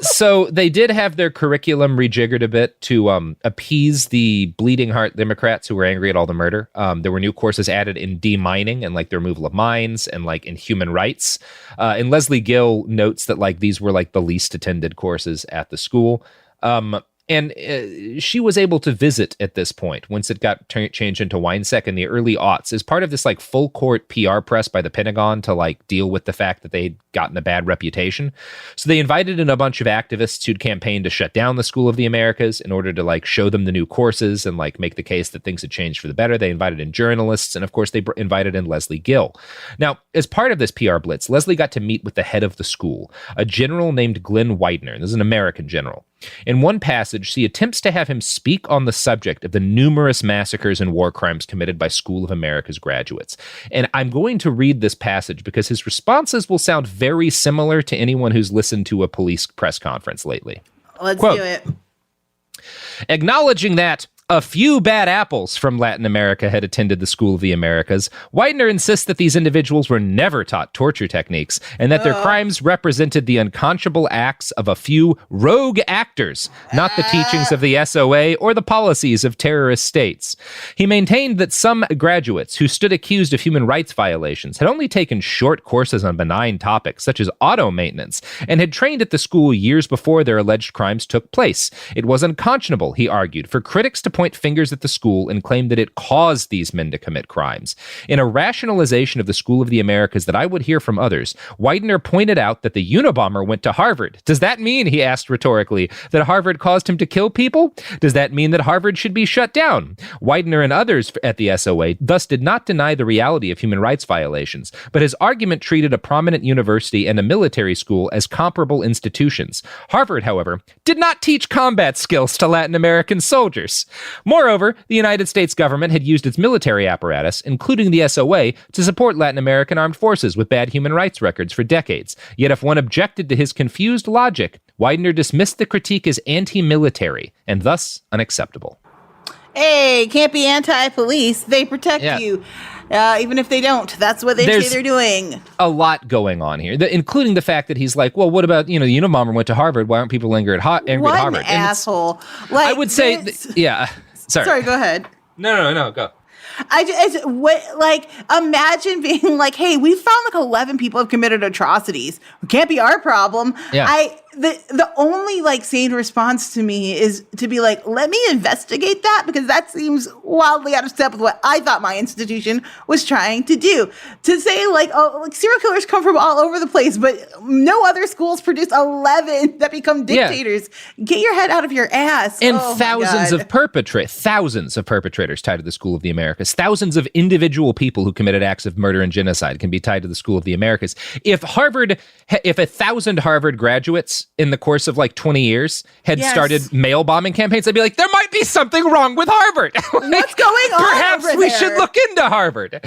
So they did have their curriculum rejiggered a bit to appease the bleeding heart Democrats who were angry at all the murder. There were new courses added in demining and like the removal of mines and like in human rights. And Leslie Gill notes that like these were like the least attended courses at the school. And she was able to visit at this point, once it got changed into WINESEC in the early aughts, as part of this like full court PR press by the Pentagon to like deal with the fact that they'd gotten a bad reputation. So they invited in a bunch of activists who'd campaigned to shut down the School of the Americas in order to like show them the new courses and like make the case that things had changed for the better. They invited in journalists, and of course they invited in Leslie Gill. Now, as part of this PR blitz, Leslie got to meet with the head of the school, a general named Glenn Widener. This is an American general. In one passage, she attempts to have him speak on the subject of the numerous massacres and war crimes committed by School of America's graduates. And I'm going to read this passage because his responses will sound very similar to anyone who's listened to a police press conference lately. Let's Quote, do it. Acknowledging that a few bad apples from Latin America had attended the School of the Americas, Widener insists that these individuals were never taught torture techniques and that their crimes represented the unconscionable acts of a few rogue actors, not the teachings of the SOA or the policies of terrorist states. He maintained that some graduates who stood accused of human rights violations had only taken short courses on benign topics such as auto maintenance and had trained at the school years before their alleged crimes took place. It was unconscionable, he argued, for critics to point fingers at the school and claim that it caused these men to commit crimes. In a rationalization of the School of the Americas that I would hear from others, Widener pointed out that the Unabomber went to Harvard. Does that mean, he asked rhetorically, that Harvard caused him to kill people? Does that mean that Harvard should be shut down? Widener and others at the SOA thus did not deny the reality of human rights violations, but his argument treated a prominent university and a military school as comparable institutions. Harvard, however, did not teach combat skills to Latin American soldiers. Moreover, the United States government had used its military apparatus, including the SOA, to support Latin American armed forces with bad human rights records for decades. Yet if one objected to his confused logic, Widener dismissed the critique as anti-military and thus unacceptable. Hey, can't be anti-police. They protect you. Even if they don't. That's what they say they're doing. A lot going on here, including the fact that he's like, well, what about, the Unabomber went to Harvard. Why aren't people angry at Harvard? One asshole. Like, I would say, Sorry, go ahead. No, go. Imagine being like, hey, we found like 11 people have committed atrocities. It can't be our problem. Yeah. The only like sane response to me is to be like, let me investigate that, because that seems wildly out of step with what I thought my institution was trying to do. To say like, oh, like serial killers come from all over the place, but no other schools produce 11 that become dictators. Yeah. Get your head out of your ass. And thousands of perpetrators tied to the School of the Americas. Thousands of individual people who committed acts of murder and genocide can be tied to the School of the Americas. If 1,000 Harvard graduates in the course of like 20 years had started mail bombing campaigns, I'd be like, there might be something wrong with Harvard. What's going on? Perhaps we should look into Harvard.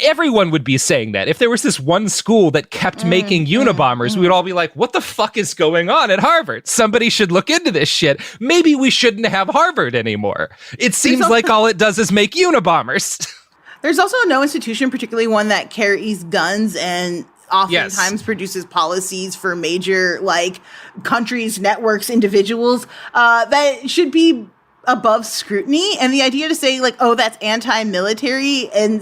Everyone would be saying that. If there was this one school that kept making Unabombers, we would all be like, what the fuck is going on at Harvard? Somebody should look into this shit. Maybe we shouldn't have Harvard anymore. It seems like all it does is make Unabombers. There's also no institution, particularly one that carries guns and oftentimes produces policies for major like countries, networks, individuals that should be above scrutiny. And the idea to say like, oh, that's anti-military and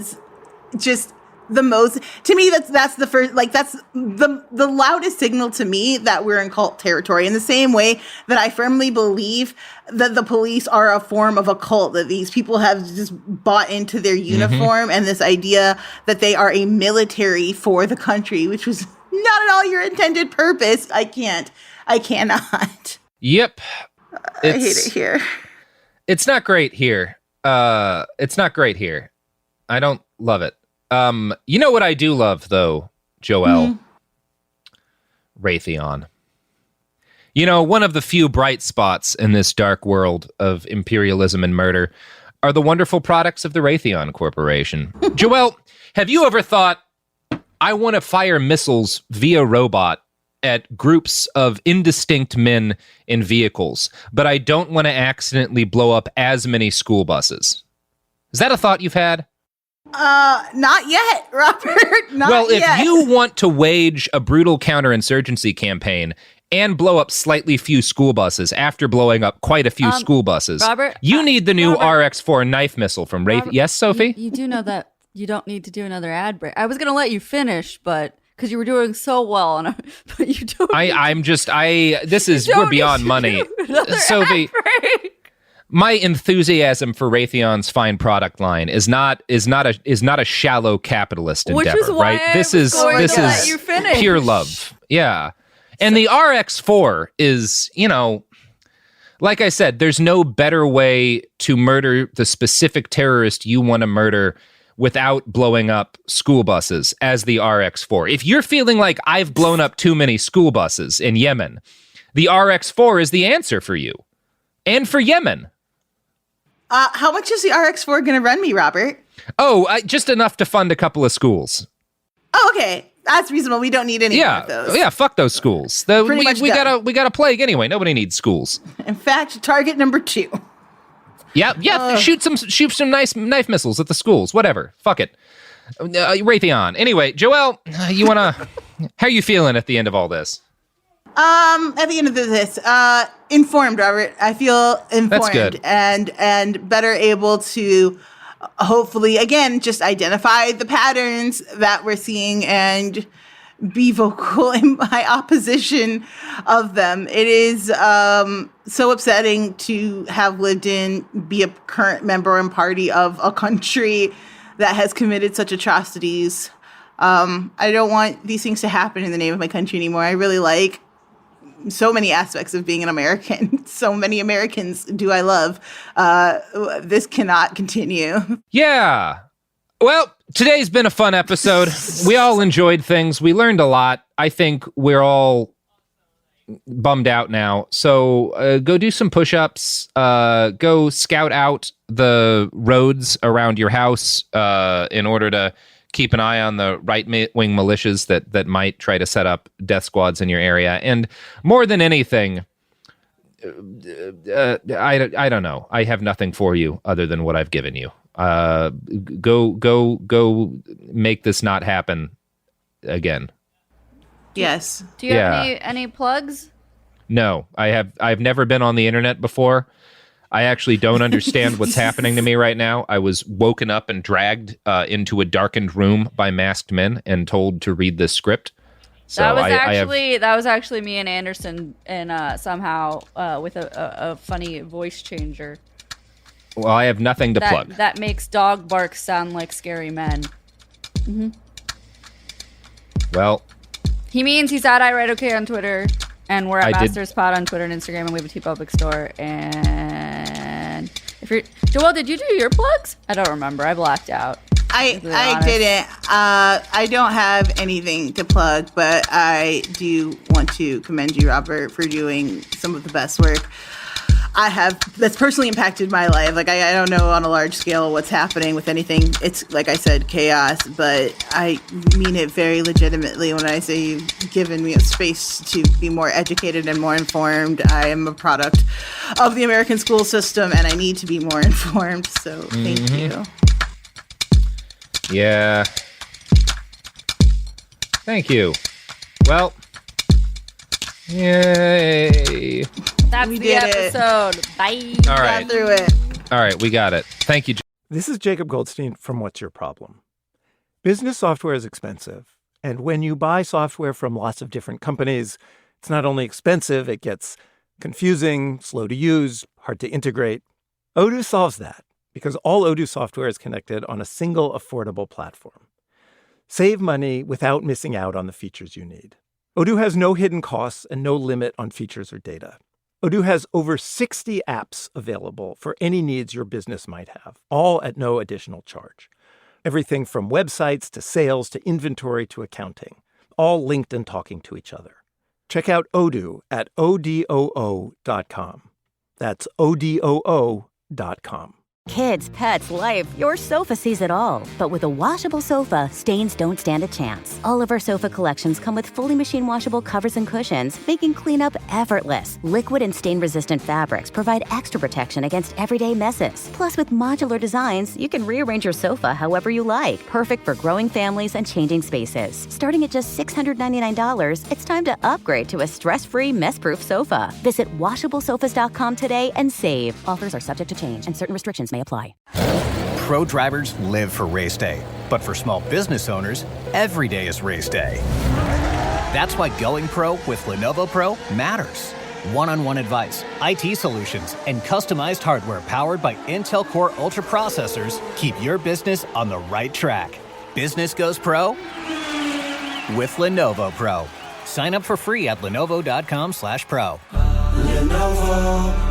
just the most, to me, that's the first, like, that's the loudest signal to me that we're in cult territory, in the same way that I firmly believe that the police are a form of a cult, that these people have just bought into their uniform and this idea that they are a military for the country, which was not at all your intended purpose. I cannot. Yep. I hate it here. It's not great here. It's not great here. I don't love it. You know what I do love, though, Joelle? Raytheon. You know, one of the few bright spots in this dark world of imperialism and murder are the wonderful products of the Raytheon Corporation. Joelle, have you ever thought, I want to fire missiles via robot at groups of indistinct men in vehicles, but I don't want to accidentally blow up as many school buses? Is that a thought you've had? Not yet, Robert. Not yet. If you want to wage a brutal counterinsurgency campaign and blow up slightly few school buses after blowing up quite a few school buses, Robert, you need the new RX-4 knife missile from Raytheon. Yes, Sophie? You do know that you don't need to do another ad break. I was going to let you finish, but because you were doing so well, but you don't. We're beyond money. Sophie, my enthusiasm for Raytheon's fine product line is not a shallow capitalist endeavor, which is why right? This is let you finish. Pure love. Yeah. And the RX-4 is, like I said, there's no better way to murder the specific terrorist you want to murder without blowing up school buses as the RX-4. If you're feeling like I've blown up too many school buses in Yemen, the RX-4 is the answer for you and for Yemen. How much is the RX-4 going to run me, Robert? Just enough to fund a couple of schools. Oh, okay. That's reasonable. We don't need any more of those. Yeah, fuck those schools. We got a plague anyway. Nobody needs schools. In fact, target number 2. Yeah. Shoot some nice knife missiles at the schools. Whatever. Fuck it. Raytheon. Anyway, Joelle, how are you feeling at the end of all this? At the end of this, informed, Robert. I feel informed. That's good. And better able to hopefully, again, just identify the patterns that we're seeing and be vocal in my opposition of them. It is so upsetting to have lived in, be a current member and party of a country that has committed such atrocities. I don't want these things to happen in the name of my country anymore. I really like so many aspects of being an American. So many Americans do I love. This cannot continue. Yeah. Well, today's been a fun episode. We all enjoyed things. We learned a lot. I think we're all bummed out now. So go do some push-ups. Go scout out the roads around your house in order to keep an eye on the right-wing militias that might try to set up death squads in your area. And more than anything, I don't know. I have nothing for you other than what I've given you. Go make this not happen again. Yes. Do you have any plugs? No, I've never been on the internet before. I actually don't understand what's happening to me right now. I was woken up and dragged into a darkened room by masked men and told to read this script. So that was actually me and Anderson, and somehow with a funny voice changer. Well, I have nothing to plug. That makes dog barks sound like scary men. Mm-hmm. Well, he means he's at iWriteOK on Twitter, and we're at Masters Pod on Twitter and Instagram, and we have a TeePublic store. And if you're Joel, did you do your plugs? I don't remember. I blacked out. I didn't. I don't have anything to plug, but I do want to commend you, Robert, for doing some of the best work I have that's personally impacted my life. Like, I don't know on a large scale what's happening with anything. It's, like I said, chaos, but I mean it very legitimately when I say you've given me a space to be more educated and more informed. I am a product of the American school system, and I need to be more informed, so thank you. Yeah. Thank you. Well, yay. That's the episode. Bye. All right. Got through it. All right, we got it. Thank you. This is Jacob Goldstein from What's Your Problem? Business software is expensive, and when you buy software from lots of different companies, it's not only expensive, it gets confusing, slow to use, hard to integrate. Odoo solves that because all Odoo software is connected on a single affordable platform. Save money without missing out on the features you need. Odoo has no hidden costs and no limit on features or data. Odoo has over 60 apps available for any needs your business might have, all at no additional charge. Everything from websites to sales to inventory to accounting, all linked and talking to each other. Check out Odoo at odoo.com. That's odoo.com. Kids, pets, life, your sofa sees it all. But with a washable sofa, stains don't stand a chance. All of our sofa collections come with fully machine washable covers and cushions, making cleanup effortless. Liquid and stain-resistant fabrics provide extra protection against everyday messes. Plus, with modular designs, you can rearrange your sofa however you like. Perfect for growing families and changing spaces. Starting at just $699, it's time to upgrade to a stress-free, mess-proof sofa. Visit washablesofas.com today and save. Offers are subject to change and certain restrictions may apply. Pro drivers live for race day, but for small business owners, every day is race day. That's why going pro with Lenovo Pro matters. One-on-one advice, IT solutions, and customized hardware powered by Intel Core Ultra processors keep your business on the right track. Business goes pro with Lenovo Pro. Sign up for free at lenovo.com/pro. Lenovo.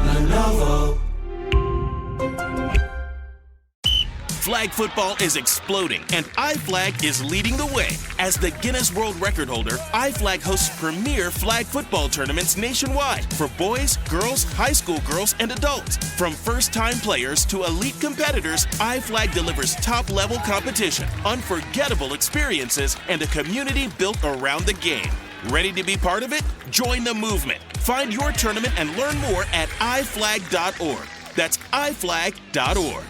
Flag football is exploding, and iFlag is leading the way. As the Guinness World Record holder, iFlag hosts premier flag football tournaments nationwide for boys, girls, high school girls, and adults. From first-time players to elite competitors, iFlag delivers top-level competition, unforgettable experiences, and a community built around the game. Ready to be part of it? Join the movement. Find your tournament and learn more at iflag.org. That's iflag.org.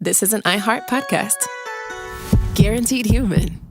This is an iHeart podcast. Guaranteed Human.